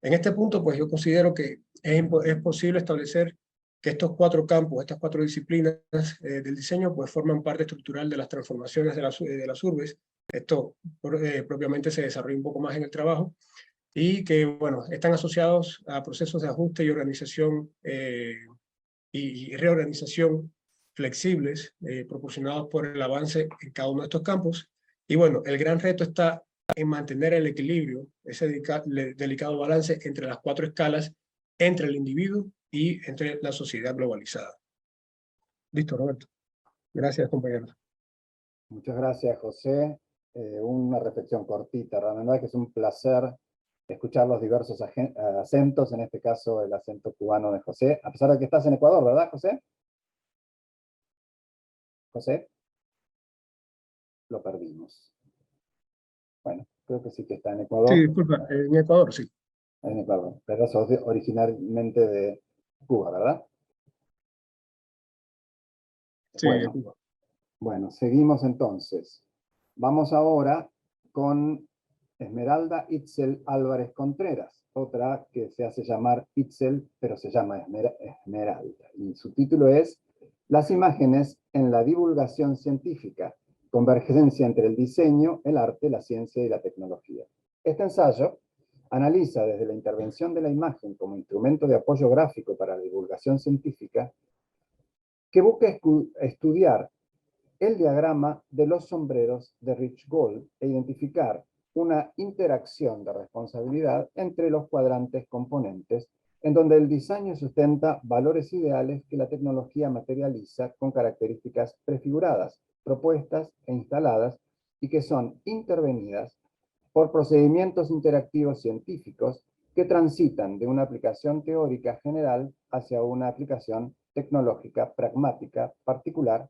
En este punto, pues yo considero que es posible establecer que estos 4 campos, estas 4 disciplinas del diseño, pues forman parte estructural de las transformaciones de las urbes. Esto propiamente se desarrolla un poco más en el trabajo, y que, bueno, están asociados a procesos de ajuste y organización y reorganización flexibles proporcionados por el avance en cada uno de estos campos. Y bueno, el gran reto está en mantener el equilibrio, ese delicado balance entre las 4 escalas, entre el individuo y entre la sociedad globalizada. Listo, Roberto. Gracias, compañeros. Muchas gracias, José. Una reflexión cortita. La verdad que es un placer escuchar los diversos acentos, en este caso el acento cubano de José, a pesar de que estás en Ecuador, ¿verdad, José? José, lo perdimos. Bueno, creo que sí que está en Ecuador. Sí, disculpa, en Ecuador, sí. En Ecuador, pero sos originalmente de Cuba, ¿verdad? Sí, Bueno, de Cuba. Bueno, seguimos entonces. Vamos ahora con Esmeralda Itzel Álvarez Contreras, otra que se hace llamar Itzel, pero se llama Esmeralda. Y su título es Las imágenes en la divulgación científica, convergencia entre el diseño, el arte, la ciencia y la tecnología. Este ensayo analiza desde la intervención de la imagen como instrumento de apoyo gráfico para la divulgación científica, que busca estudiar el diagrama de los sombreros de Rich Gold e identificar una interacción de responsabilidad entre los cuadrantes componentes, en donde el diseño sustenta valores ideales que la tecnología materializa con características prefiguradas, propuestas e instaladas y que son intervenidas por procedimientos interactivos científicos que transitan de una aplicación teórica general hacia una aplicación tecnológica, pragmática, particular,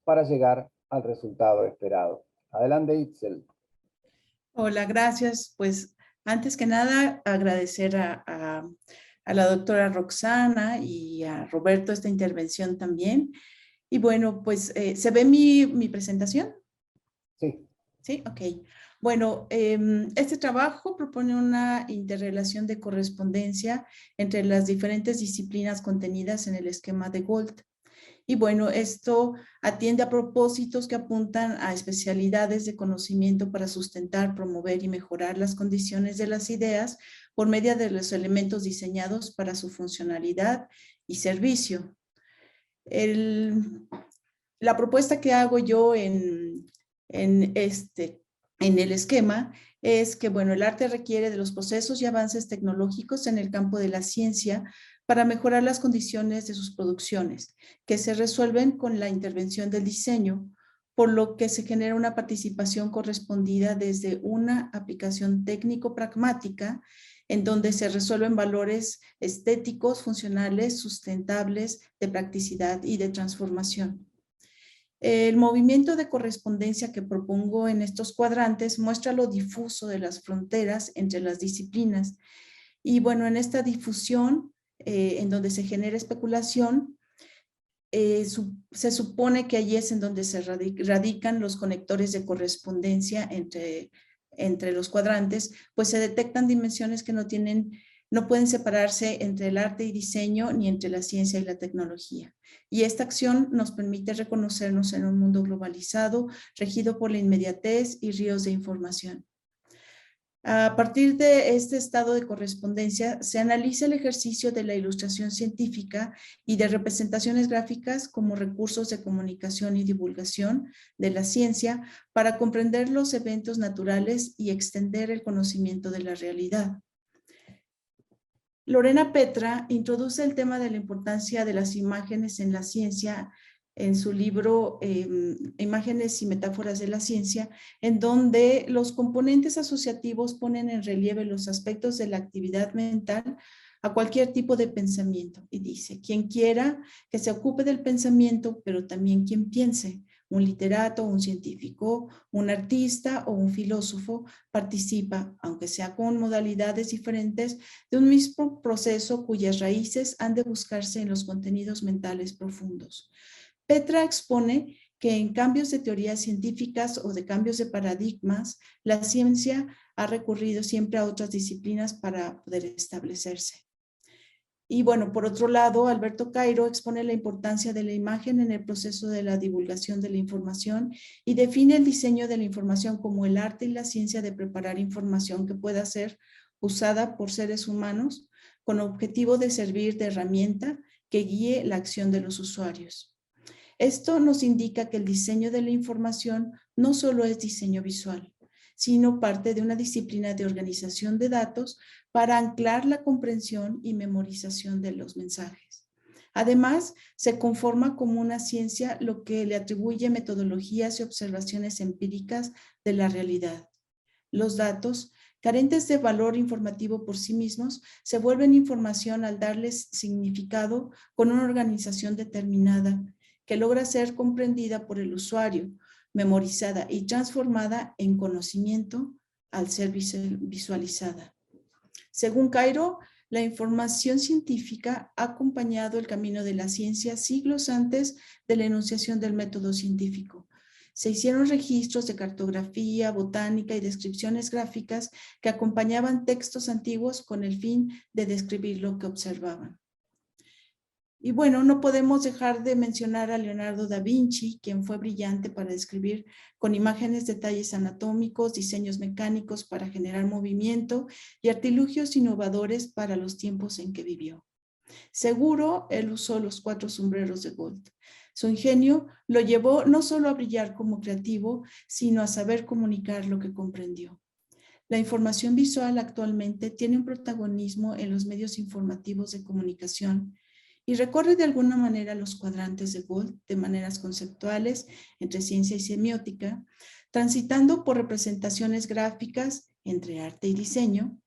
para llegar al resultado esperado. Adelante, Itzel. Hola, gracias. Pues antes que nada, agradecer a la doctora Roxana y a Roberto esta intervención también. Y bueno, pues, ¿se ve mi presentación? Sí. Sí, ok. Bueno, este trabajo propone una interrelación de correspondencia entre las diferentes disciplinas contenidas en el esquema de Gold. Y bueno, esto atiende a propósitos que apuntan a especialidades de conocimiento para sustentar, promover y mejorar las condiciones de las ideas por medio de los elementos diseñados para su funcionalidad y servicio. La propuesta que hago yo en el esquema es que, bueno, el arte requiere de los procesos y avances tecnológicos en el campo de la ciencia para mejorar las condiciones de sus producciones, que se resuelven con la intervención del diseño, por lo que se genera una participación correspondida desde una aplicación técnico-pragmática en donde se resuelven valores estéticos, funcionales, sustentables, de practicidad y de transformación. El movimiento de correspondencia que propongo en estos cuadrantes muestra lo difuso de las fronteras entre las disciplinas. Y bueno, en esta difusión, en donde se genera especulación, se supone que allí es en donde se radican los conectores de correspondencia entre los cuadrantes, pues se detectan dimensiones que no pueden separarse entre el arte y diseño ni entre la ciencia y la tecnología. Y esta acción nos permite reconocernos en un mundo globalizado, regido por la inmediatez y ríos de información. A partir de este estado de correspondencia, se analiza el ejercicio de la ilustración científica y de representaciones gráficas como recursos de comunicación y divulgación de la ciencia para comprender los eventos naturales y extender el conocimiento de la realidad. Lorena Petra introduce el tema de la importancia de las imágenes en la ciencia en su libro Imágenes y Metáforas de la Ciencia, en donde los componentes asociativos ponen en relieve los aspectos de la actividad mental a cualquier tipo de pensamiento. Y dice, quien quiera que se ocupe del pensamiento, pero también quien piense, un literato, un científico, un artista o un filósofo, participa, aunque sea con modalidades diferentes, de un mismo proceso cuyas raíces han de buscarse en los contenidos mentales profundos. Petra expone que en cambios de teorías científicas o de cambios de paradigmas, la ciencia ha recurrido siempre a otras disciplinas para poder establecerse. Y bueno, por otro lado, Alberto Cairo expone la importancia de la imagen en el proceso de la divulgación de la información y define el diseño de la información como el arte y la ciencia de preparar información que pueda ser usada por seres humanos con objetivo de servir de herramienta que guíe la acción de los usuarios. Esto nos indica que el diseño de la información no solo es diseño visual, sino parte de una disciplina de organización de datos para anclar la comprensión y memorización de los mensajes. Además, se conforma como una ciencia, lo que le atribuye metodologías y observaciones empíricas de la realidad. Los datos, carentes de valor informativo por sí mismos, se vuelven información al darles significado con una organización determinada, que logra ser comprendida por el usuario, memorizada y transformada en conocimiento al ser visualizada. Según Cairo, la información científica ha acompañado el camino de la ciencia siglos antes de la enunciación del método científico. Se hicieron registros de cartografía, botánica y descripciones gráficas que acompañaban textos antiguos con el fin de describir lo que observaban. Y bueno, no podemos dejar de mencionar a Leonardo da Vinci, quien fue brillante para describir con imágenes detalles anatómicos, diseños mecánicos para generar movimiento y artilugios innovadores para los tiempos en que vivió. Seguro, él usó los 4 sombreros de Gold. Su ingenio lo llevó no solo a brillar como creativo, sino a saber comunicar lo que comprendió. La información visual actualmente tiene un protagonismo en los medios informativos de comunicación y recorre de alguna manera los cuadrantes de Gold de maneras conceptuales entre ciencia y semiótica, transitando por representaciones gráficas entre arte y diseño,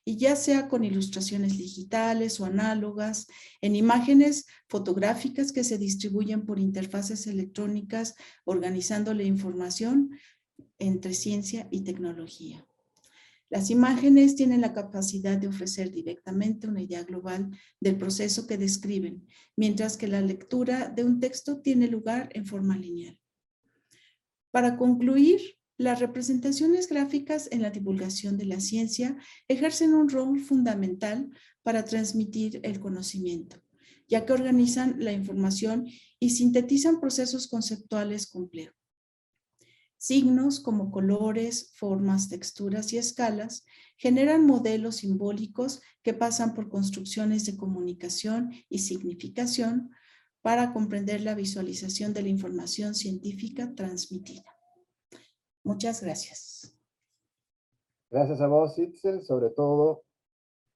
y ya sea con ilustraciones digitales o análogas, en imágenes fotográficas que se distribuyen por interfaces electrónicas, organizando la información entre ciencia y tecnología. Las imágenes tienen la capacidad de ofrecer directamente una idea global del proceso que describen, mientras que la lectura de un texto tiene lugar en forma lineal. Para concluir, las representaciones gráficas en la divulgación de la ciencia ejercen un rol fundamental para transmitir el conocimiento, ya que organizan la información y sintetizan procesos conceptuales complejos. Signos como colores, formas, texturas y escalas generan modelos simbólicos que pasan por construcciones de comunicación y significación para comprender la visualización de la información científica transmitida. Muchas gracias. Gracias a vos, Itzel, sobre todo,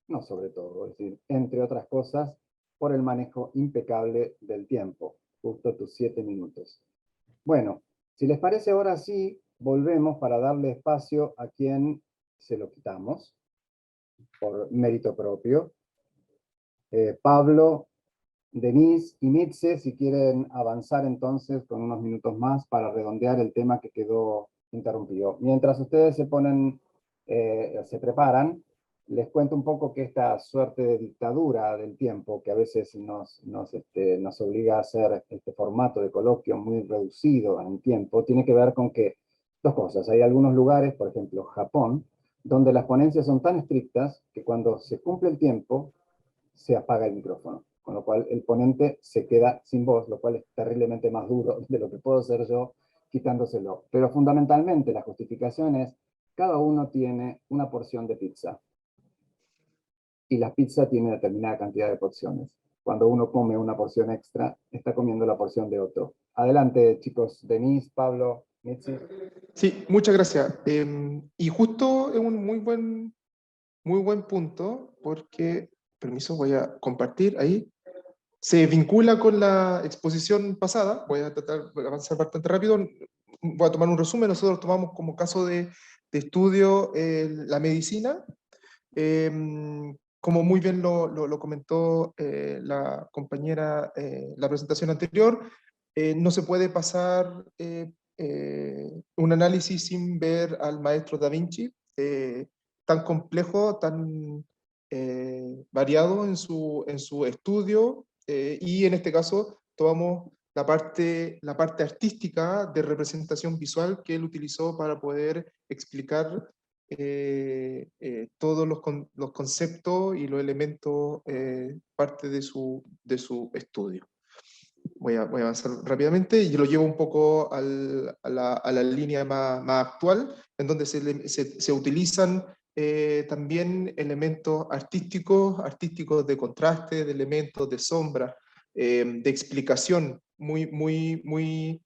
no sobre todo, es decir, entre otras cosas, por el manejo impecable del tiempo, justo tus 7 minutos. Bueno, si les parece ahora sí, volvemos para darle espacio a quien se lo quitamos, por mérito propio. Pablo, Denise y Mitze, si quieren avanzar entonces con unos minutos más para redondear el tema que quedó interrumpido. Mientras ustedes se preparan, les cuento un poco que esta suerte de dictadura del tiempo, que a veces nos obliga a hacer este formato de coloquio muy reducido en tiempo, tiene que ver con que, dos cosas, hay algunos lugares, por ejemplo Japón, donde las ponencias son tan estrictas que cuando se cumple el tiempo, se apaga el micrófono, con lo cual el ponente se queda sin voz, lo cual es terriblemente más duro de lo que puedo hacer yo quitándoselo. Pero fundamentalmente la justificación es, cada uno tiene una porción de pizza. Y la pizza tiene determinada cantidad de porciones. Cuando uno come una porción extra, está comiendo la porción de otro. Adelante, chicos. Denise, Pablo, Mitzi. Sí, muchas gracias. Y justo es un muy buen punto, porque, permiso, voy a compartir ahí. Se vincula con la exposición pasada. Voy a tratar de avanzar bastante rápido. Voy a tomar un resumen. Nosotros tomamos como caso de estudio la medicina. Como muy bien lo comentó la compañera la presentación anterior, no se puede pasar un análisis sin ver al maestro Da Vinci, tan complejo, tan variado en su estudio, y en este caso tomamos la parte artística de representación visual que él utilizó para poder explicar todos los conceptos y los elementos, parte de su estudio. Voy a avanzar rápidamente y lo llevo un poco a la línea más actual, en donde se utilizan también elementos artísticos de contraste, de elementos de sombra, de explicación, muy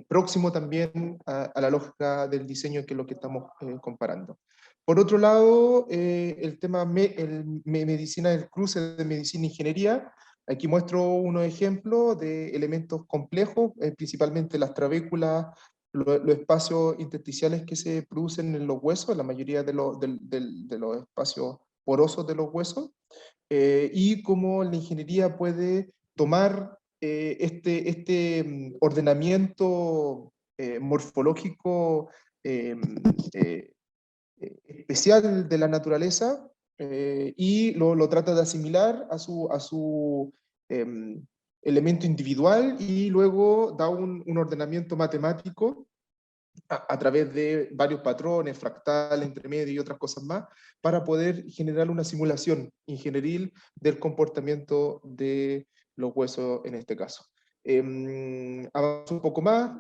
próximo también a la lógica del diseño, que es lo que estamos comparando. Por otro lado, el tema medicina, del cruce de medicina e ingeniería. Aquí muestro unos ejemplos de elementos complejos, principalmente las trabéculas, los espacios intersticiales que se producen en los huesos, la mayoría de los espacios porosos de los huesos, y cómo la ingeniería puede tomar este ordenamiento morfológico especial de la naturaleza, y lo trata de asimilar a su elemento individual, y luego da un ordenamiento matemático a través de varios patrones, fractal, entremedio y otras cosas más, para poder generar una simulación ingenieril del comportamiento de los huesos en este caso. Avanzo un poco más,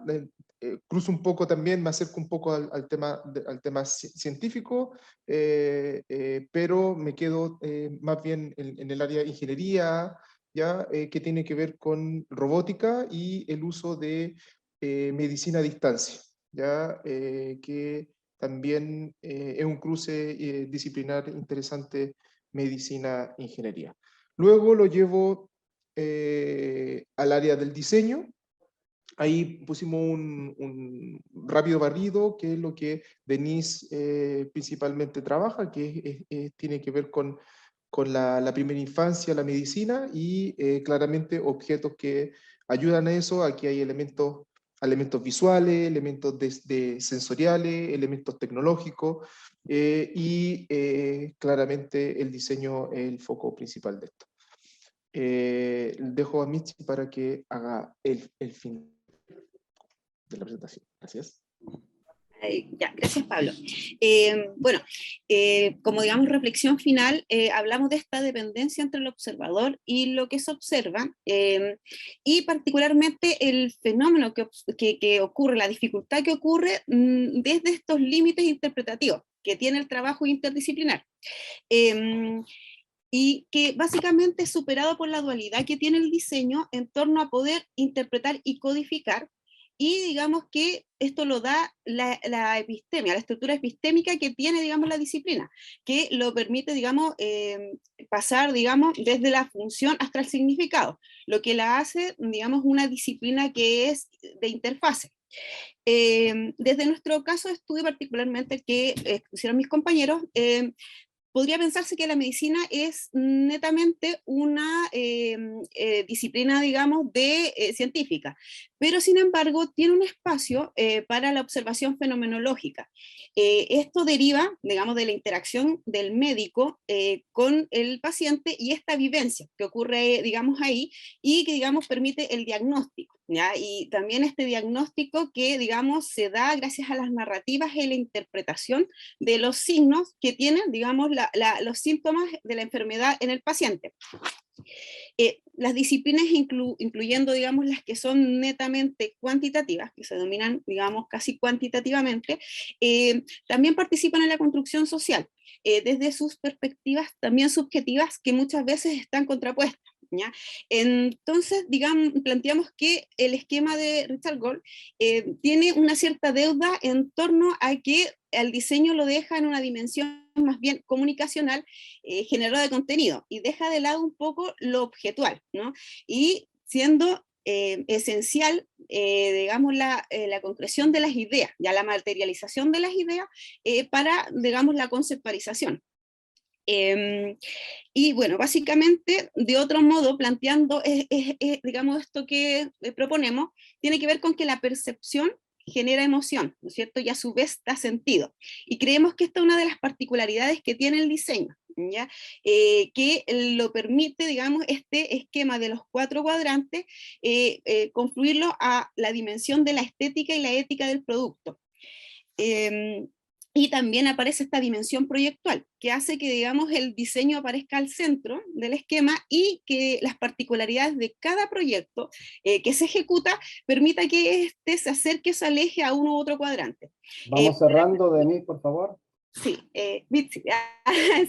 cruzo un poco también, me acerco un poco al tema científico, pero me quedo más bien en el área de ingeniería, ya, que tiene que ver con robótica y el uso de medicina a distancia, ya, que también es un cruce disciplinar interesante, medicina-ingeniería. Luego lo llevo al área del diseño. ahí pusimos un rápido barrido, que es lo que Denise principalmente trabaja, que tiene que ver con la primera infancia, la medicina, y claramente objetos que ayudan a eso. Aquí hay elementos visuales, elementos sensoriales, elementos tecnológicos, y claramente el diseño es el foco principal de esto. Dejo a Michi para que haga el fin de la presentación. Gracias. Ya, gracias Pablo. Bueno, como digamos reflexión final, hablamos de esta dependencia entre el observador y lo que se observa, y particularmente el fenómeno que ocurre, la dificultad que ocurre desde estos límites interpretativos que tiene el trabajo interdisciplinar. Y que básicamente es superado por la dualidad que tiene el diseño en torno a poder interpretar y codificar, y digamos que esto lo da la epistemia, la estructura epistémica que tiene, digamos, la disciplina, que lo permite, digamos, pasar, digamos, desde la función hasta el significado, lo que la hace, digamos, una disciplina que es de interfase. Desde nuestro caso de estudio particularmente que hicieron mis compañeros, podría pensarse que la medicina es netamente una disciplina, digamos, científica, pero sin embargo tiene un espacio para la observación fenomenológica. Esto deriva, digamos, de la interacción del médico con el paciente y esta vivencia que ocurre, digamos, ahí, y que, digamos, permite el diagnóstico, ¿ya? Y también este diagnóstico que, digamos, se da gracias a las narrativas y la interpretación de los signos que tienen, digamos, los síntomas de la enfermedad en el paciente. Las disciplinas, incluyendo, digamos, las que son netamente cuantitativas, que se dominan, digamos, casi cuantitativamente, también participan en la construcción social, desde sus perspectivas también subjetivas, que muchas veces están contrapuestas, ¿ya? Entonces, digamos, planteamos que el esquema de Richard Gold tiene una cierta deuda en torno a que el diseño lo deja en una dimensión más bien comunicacional, generadora de contenido, y deja de lado un poco lo objetual, ¿no? Y siendo esencial, digamos, la concreción de las ideas, ya la materialización de las ideas para, digamos, la conceptualización. Y bueno, básicamente, de otro modo, planteando, digamos, esto que proponemos, tiene que ver con que la percepción genera emoción, ¿no es cierto? Y a su vez da sentido. Y creemos que esta es una de las particularidades que tiene el diseño, ¿ya? Que lo permite, digamos, este esquema de los 4 cuadrantes, confluirlo a la dimensión de la estética y la ética del producto. Y también aparece esta dimensión proyectual, que hace que, digamos, el diseño aparezca al centro del esquema y que las particularidades de cada proyecto que se ejecuta permita que éste se acerque o se aleje a uno u otro cuadrante. Vamos cerrando, Denise, por favor. Sí,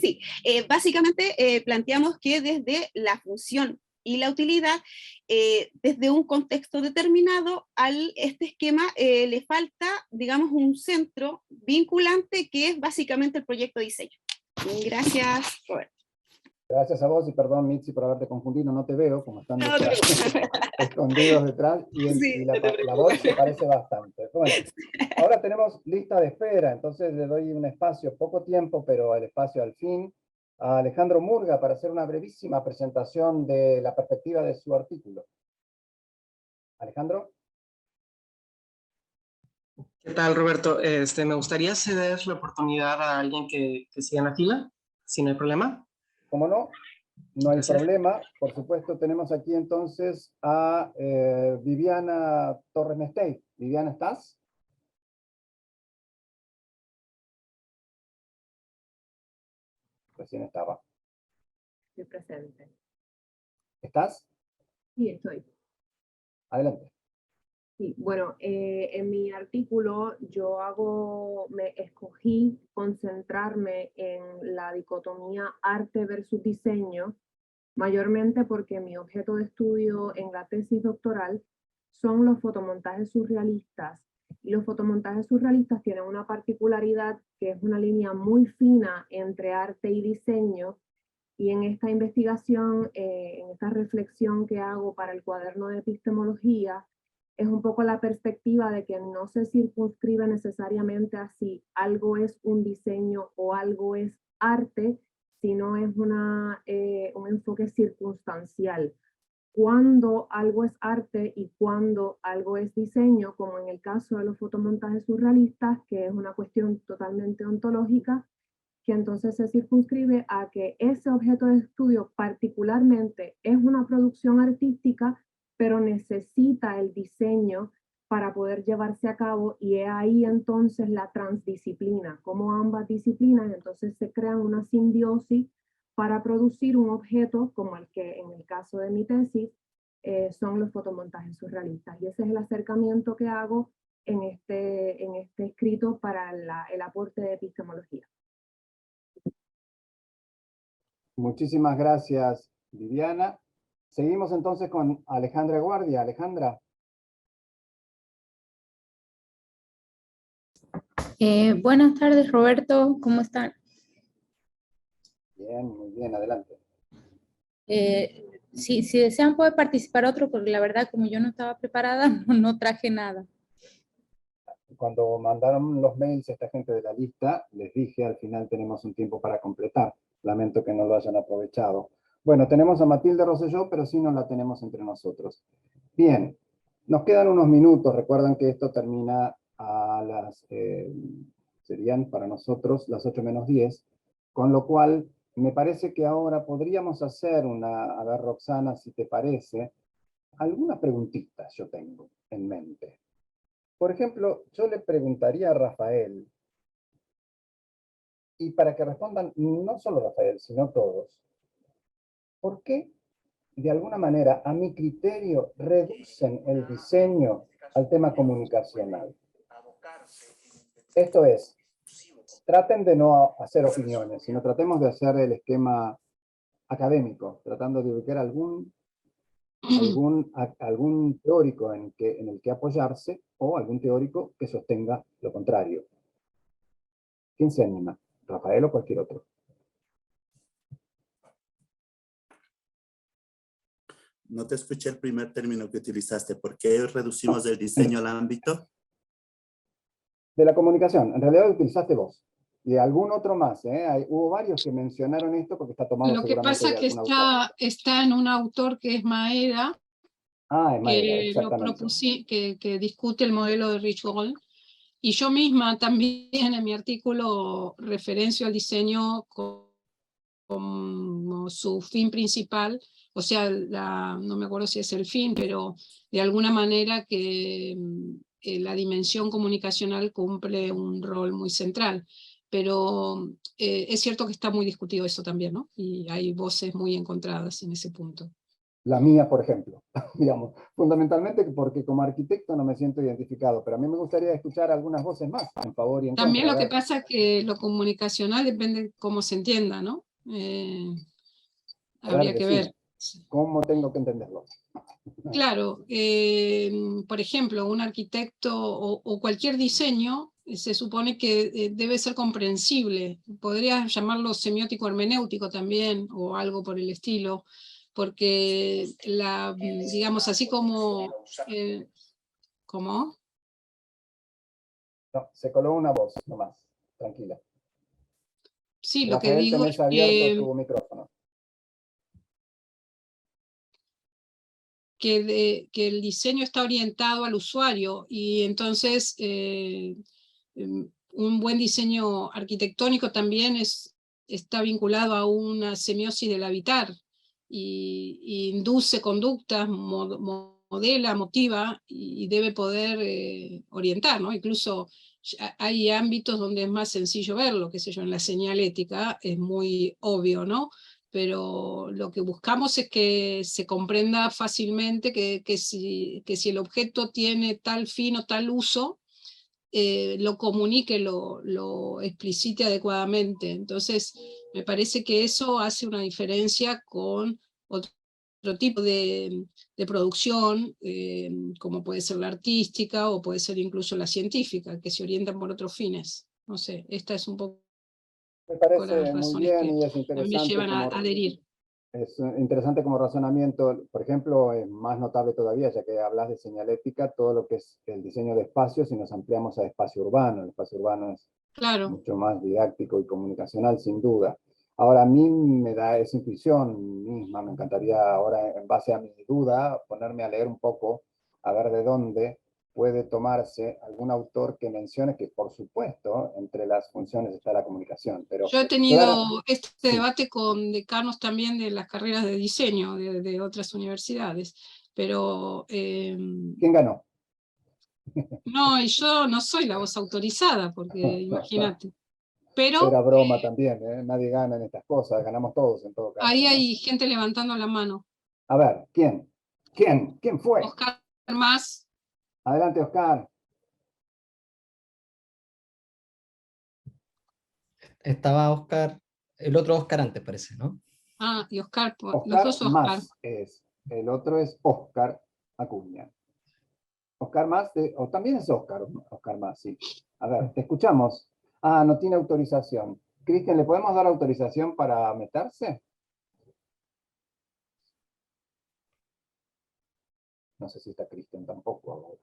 sí. Básicamente planteamos que desde la función y la utilidad, desde un contexto determinado, este esquema le falta, digamos, un centro vinculante que es básicamente el proyecto de diseño. Gracias, Roberto. Gracias a vos y perdón, Mitzi, por haberte confundido, no te veo, como están detrás, escondidos detrás, y la voz se parece bastante. Bueno, ahora tenemos lista de espera, entonces le doy un espacio, poco tiempo, pero el espacio al fin, a Alejandro Murga para hacer una brevísima presentación de la perspectiva de su artículo. Alejandro. ¿Qué tal, Roberto? Me gustaría ceder la oportunidad a alguien que siga en la fila, si no hay problema. ¿Cómo no? No hay problema. Por supuesto, tenemos aquí entonces a Viviana Torres Mestey. Viviana, ¿estás? Recién estaba. Estoy presente. ¿Estás? Sí, estoy. Adelante. Sí, bueno, en mi artículo me escogí concentrarme en la dicotomía arte versus diseño, mayormente porque mi objeto de estudio en la tesis doctoral son los fotomontajes surrealistas. Y los fotomontajes surrealistas tienen una particularidad que es una línea muy fina entre arte y diseño, y en esta investigación, en esta reflexión que hago para el cuaderno de epistemología, es un poco la perspectiva de que no se circunscribe necesariamente a si algo es un diseño o algo es arte, sino es un enfoque circunstancial. Cuando algo es arte y cuando algo es diseño, como en el caso de los fotomontajes surrealistas, que es una cuestión totalmente ontológica, que entonces se circunscribe a que ese objeto de estudio particularmente es una producción artística, pero necesita el diseño para poder llevarse a cabo, y es ahí entonces la transdisciplina, como ambas disciplinas entonces se crean una simbiosis para producir un objeto como el que en el caso de mi tesis son los fotomontajes surrealistas. Y ese es el acercamiento que hago en este escrito para el aporte de epistemología. Muchísimas gracias, Viviana. Seguimos entonces con Alejandra Guardia. Alejandra. Buenas tardes, Roberto, ¿cómo están? Bien, muy bien, adelante. Si desean puede participar otro, porque la verdad como yo no estaba preparada, no traje nada. Cuando mandaron los mails a esta gente de la lista, les dije al final tenemos un tiempo para completar. Lamento que no lo hayan aprovechado. Bueno, tenemos a Matilde Rosselló, pero sí no la tenemos entre nosotros. Bien, nos quedan unos minutos. Recuerden que esto termina a las, serían para nosotros las 8 menos 10, con lo cual me parece que ahora podríamos hacer a ver, Roxana, si te parece, algunas preguntitas yo tengo en mente. Por ejemplo, yo le preguntaría a Rafael, y para que respondan no solo Rafael, sino todos, ¿por qué de alguna manera, a mi criterio, reducen el diseño al tema comunicacional? Esto es, traten de no hacer opiniones, sino tratemos de hacer el esquema académico, tratando de ubicar algún teórico en el que apoyarse o algún teórico que sostenga lo contrario. ¿Quién se anima? ¿Rafael o cualquier otro? No te escuché el primer término que utilizaste. ¿Por qué reducimos el diseño al ámbito? De la comunicación. En realidad utilizaste vos. Y algún otro más, ¿eh? Hubo varios que mencionaron esto porque está tomado Lo que seguramente pasa de que algún autor. está en un autor que es Maeda, Ah, en Maeda, que, exactamente. que discute el modelo de Rich Gold. Y yo misma también en mi artículo referencio al diseño como su fin principal, o sea, no me acuerdo si es el fin, pero de alguna manera que la dimensión comunicacional cumple un rol muy central. Pero es cierto que está muy discutido eso también, ¿no? Y hay voces muy encontradas en ese punto. La mía, por ejemplo, digamos, fundamentalmente porque como arquitecto no me siento identificado, pero a mí me gustaría escuchar algunas voces más, en favor y en También contra. lo que pasa es que lo comunicacional depende de cómo se entienda, ¿no? Habría que ver. ¿Cómo tengo que entenderlo? Claro, por ejemplo, un arquitecto o cualquier diseño se supone que debe ser comprensible. Podrías llamarlo semiótico hermenéutico también, o algo por el estilo, porque digamos, así como... ¿Cómo? No, se coló una voz nomás, tranquila. Sí, lo que Rafael, digo tenés es abierto tu micrófono. que el diseño está orientado al usuario y entonces un buen diseño arquitectónico también está vinculado a una semiosis del habitar y induce conductas, modela, motiva y debe poder orientar, ¿no? Incluso hay ámbitos donde es más sencillo verlo, qué sé yo, en la señalética es muy obvio, ¿no? Pero lo que buscamos es que se comprenda fácilmente que si el objeto tiene tal fin o tal uso, lo comunique, lo explicite adecuadamente. Entonces, me parece que eso hace una diferencia con otro tipo de producción, como puede ser la artística o puede ser incluso la científica, que se orientan por otros fines. No sé, esta es un poco Me parece las muy razones bien que y es a mí me interesante llevan a como adherir. Es interesante como razonamiento. Por ejemplo, es más notable todavía, ya que hablas de señalética, todo lo que es el diseño de espacios, si nos ampliamos a espacio urbano. El espacio urbano es mucho más didáctico y comunicacional, sin duda. Ahora, a mí me da esa intuición misma, me encantaría ahora, en base a mi duda, ponerme a leer un poco, a ver de dónde puede tomarse algún autor que mencione que, por supuesto, entre las funciones está la comunicación. Pero yo he tenido este debate con decanos también de las carreras de diseño de otras universidades, pero... ¿quién ganó? No, y yo no soy la voz autorizada, porque imagínate. Pero era broma también, ¿eh? Nadie gana en estas cosas, ganamos todos en todo caso. ahí ¿no? hay gente levantando la mano. A ver, ¿quién? ¿Quién fue? Oscar Mas. Adelante, Oscar. Estaba Oscar, el otro Oscar antes parece, ¿no? Ah, y Oscar, Oscar los dos Oscar. Mas es, el otro es Oscar Acuña. Oscar Mas, o también es Oscar Mas, sí. A ver, te escuchamos. Ah, no tiene autorización. Cristian, ¿le podemos dar autorización para meterse? No sé si está Cristian tampoco ahora.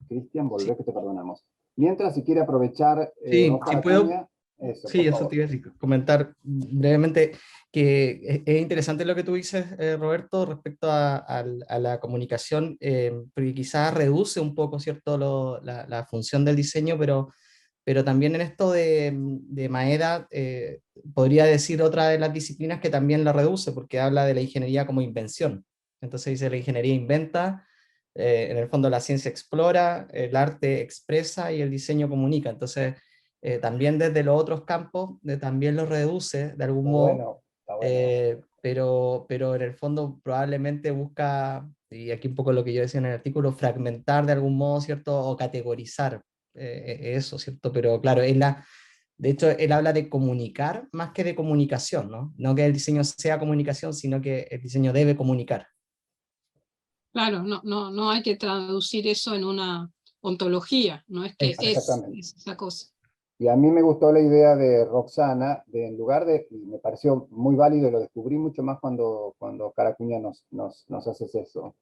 Cristian, volvé que te perdonamos. Mientras, si quiere aprovechar Sí, Oscar si puedo. Acuña, eso, Sí, por eso favor. te iba a decir, comentar brevemente que es interesante lo que tú dices, Roberto, respecto a la comunicación, porque quizás reduce un poco, ¿cierto?, la función del diseño, pero también en esto de Maeda, podría decir otra de las disciplinas que también la reduce, porque habla de la ingeniería como invención. Entonces dice, la ingeniería inventa, en el fondo la ciencia explora, el arte expresa y el diseño comunica. Entonces, también desde los otros campos, también los reduce de algún modo, Está bueno. pero en el fondo probablemente busca, y aquí un poco lo que yo decía en el artículo, fragmentar de algún modo, ¿cierto? O categorizar eso, ¿cierto? Pero claro, de hecho, él habla de comunicar más que de comunicación, ¿no? No que el diseño sea comunicación, sino que el diseño debe comunicar. Claro, no hay que traducir eso en una ontología, no es que es esa cosa. Y a mí me gustó la idea de Roxana, de en lugar de, y me pareció muy válido y lo descubrí mucho más cuando Oscar Acuña nos hace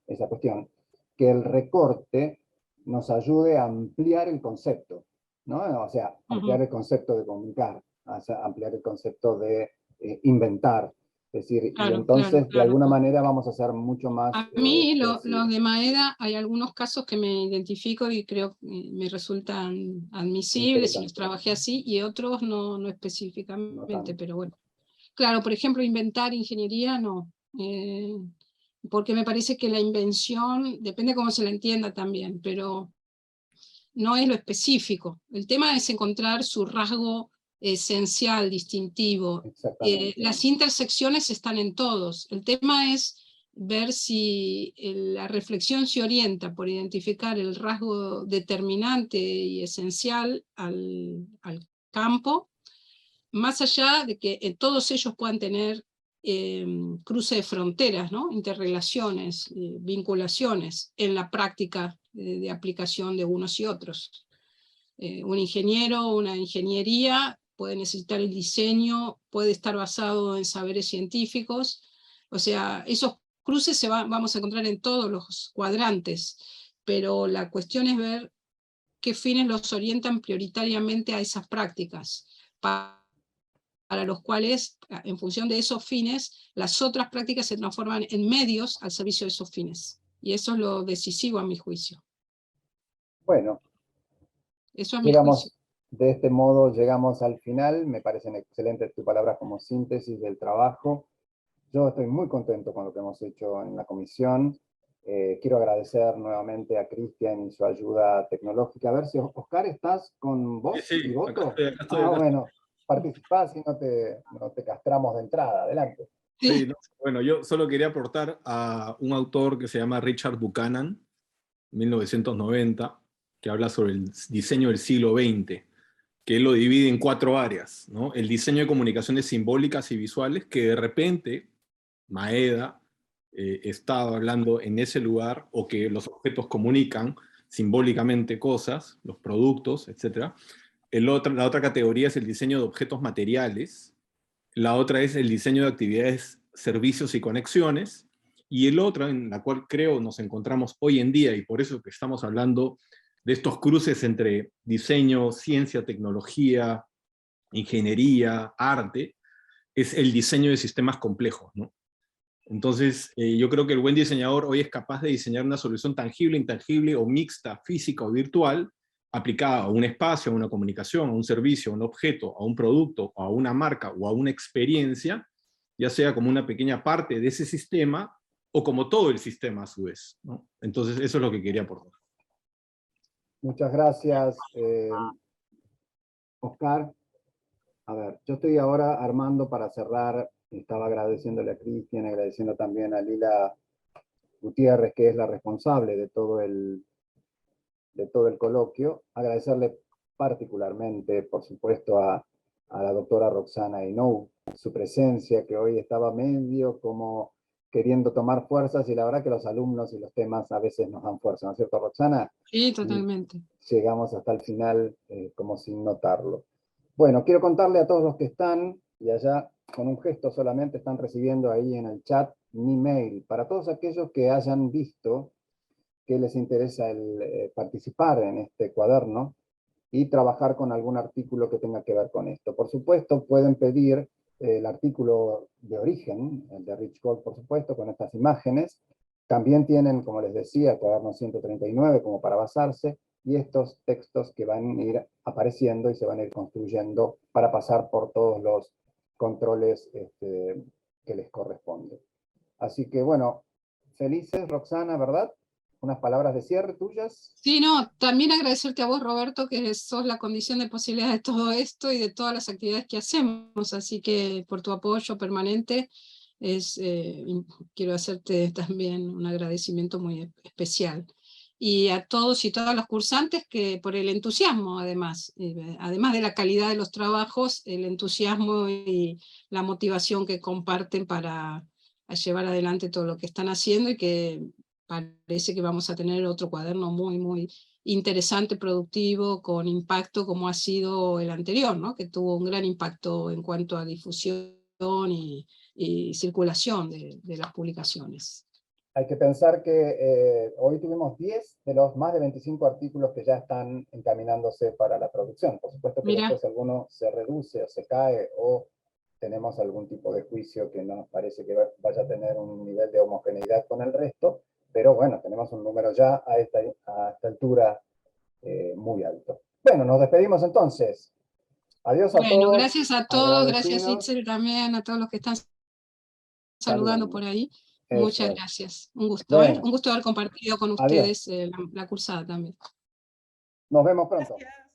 esa cuestión, que el recorte nos ayude a ampliar el concepto, ¿no? O sea, ampliar el concepto de comunicar, o sea, ampliar el concepto de inventar. Es decir, y entonces de alguna manera vamos a ser mucho más... A mí, lo de Maeda, hay algunos casos que me identifico y creo que me resultan admisibles y los trabajé así, y otros no específicamente, pero bueno. Claro, por ejemplo, inventar ingeniería, no. Porque me parece que la invención, depende cómo se la entienda también, pero no es lo específico. El tema es encontrar su rasgo esencial, distintivo. Las intersecciones están en todos. El tema es ver si la reflexión se orienta por identificar el rasgo determinante y esencial al campo, más allá de que todos ellos puedan tener cruce de fronteras, ¿no? Interrelaciones, vinculaciones en la práctica de aplicación de unos y otros. Un ingeniero, una ingeniería puede necesitar el diseño, puede estar basado en saberes científicos, o sea, esos cruces vamos a encontrar en todos los cuadrantes, pero la cuestión es ver qué fines los orientan prioritariamente a esas prácticas, para los cuales, en función de esos fines, las otras prácticas se transforman en medios al servicio de esos fines. Y eso es lo decisivo a mi juicio. Bueno, eso es mi juicio. De este modo llegamos al final. Me parecen excelentes tus palabras como síntesis del trabajo. Yo estoy muy contento con lo que hemos hecho en la comisión. Quiero agradecer nuevamente a Cristian y su ayuda tecnológica. A ver si, Oscar, ¿estás con voz y voto? Acá estoy. Bueno, participás y no te castramos de entrada. Adelante. Sí, no, bueno, yo solo quería aportar a un autor que se llama Richard Buchanan, 1990, que habla sobre el diseño del siglo XX, que él lo divide en 4 áreas, ¿no? El diseño de comunicaciones simbólicas y visuales, que de repente Maeda estaba hablando en ese lugar, o que los objetos comunican simbólicamente cosas, los productos, etc. La otra categoría es el diseño de objetos materiales. La otra es el diseño de actividades, servicios y conexiones. Y el otro, en la cual creo nos encontramos hoy en día, y por eso que estamos hablando de estos cruces entre diseño, ciencia, tecnología, ingeniería, arte, es el diseño de sistemas complejos, ¿no? Entonces, yo creo que el buen diseñador hoy es capaz de diseñar una solución tangible, intangible o mixta, física o virtual, aplicada a un espacio, a una comunicación, a un servicio, a un objeto, a un producto, a una marca o a una experiencia, ya sea como una pequeña parte de ese sistema o como todo el sistema a su vez, ¿no? Entonces, eso es lo que quería aportar. Muchas gracias, Oscar. A ver, yo estoy ahora armando para cerrar. Estaba agradeciéndole a Cristian, agradeciendo también a Lila Gutiérrez, que es la responsable de todo el coloquio. Agradecerle particularmente, por supuesto, a la doctora Roxana Inou, su presencia, que hoy estaba medio como queriendo tomar fuerzas, y la verdad que los alumnos y los temas a veces nos dan fuerza, ¿no es cierto, Roxana? Sí, totalmente. Llegamos hasta el final como sin notarlo. Bueno, quiero contarle a todos los que están, y allá con un gesto solamente están recibiendo ahí en el chat mi mail, para todos aquellos que hayan visto que les interesa participar en este cuaderno y trabajar con algún artículo que tenga que ver con esto. Por supuesto, pueden pedir el artículo de origen, el de Rich Gold, por supuesto, con estas imágenes. También tienen, como les decía, el cuaderno 139 como para basarse, y estos textos que van a ir apareciendo y se van a ir construyendo para pasar por todos los controles que les corresponden. Así que, bueno, felices, Roxana, ¿verdad? ¿Unas palabras de cierre tuyas? Sí, no, también agradecerte a vos, Roberto, que sos la condición de posibilidad de todo esto y de todas las actividades que hacemos, así que por tu apoyo permanente, quiero hacerte también un agradecimiento muy especial. Y a todos y todas los cursantes que por el entusiasmo, además de la calidad de los trabajos, el entusiasmo y la motivación que comparten para llevar adelante todo lo que están haciendo, y que parece que vamos a tener otro cuaderno muy, muy interesante, productivo, con impacto como ha sido el anterior, ¿no? Que tuvo un gran impacto en cuanto a difusión y circulación de las publicaciones. Hay que pensar que hoy tuvimos 10 de los más de 25 artículos que ya están encaminándose para la producción. Por supuesto que después alguno se reduce o se cae, o tenemos algún tipo de juicio que no nos parece que vaya a tener un nivel de homogeneidad con el resto, pero bueno, tenemos un número ya a esta altura muy alto. Bueno, nos despedimos entonces. Adiós a todos. Bueno, gracias a todos, gracias Itzel también, a todos los que están saludando por ahí. Muchas gracias. Un gusto, bueno, un gusto haber compartido con ustedes la cursada también. Nos vemos pronto. Gracias.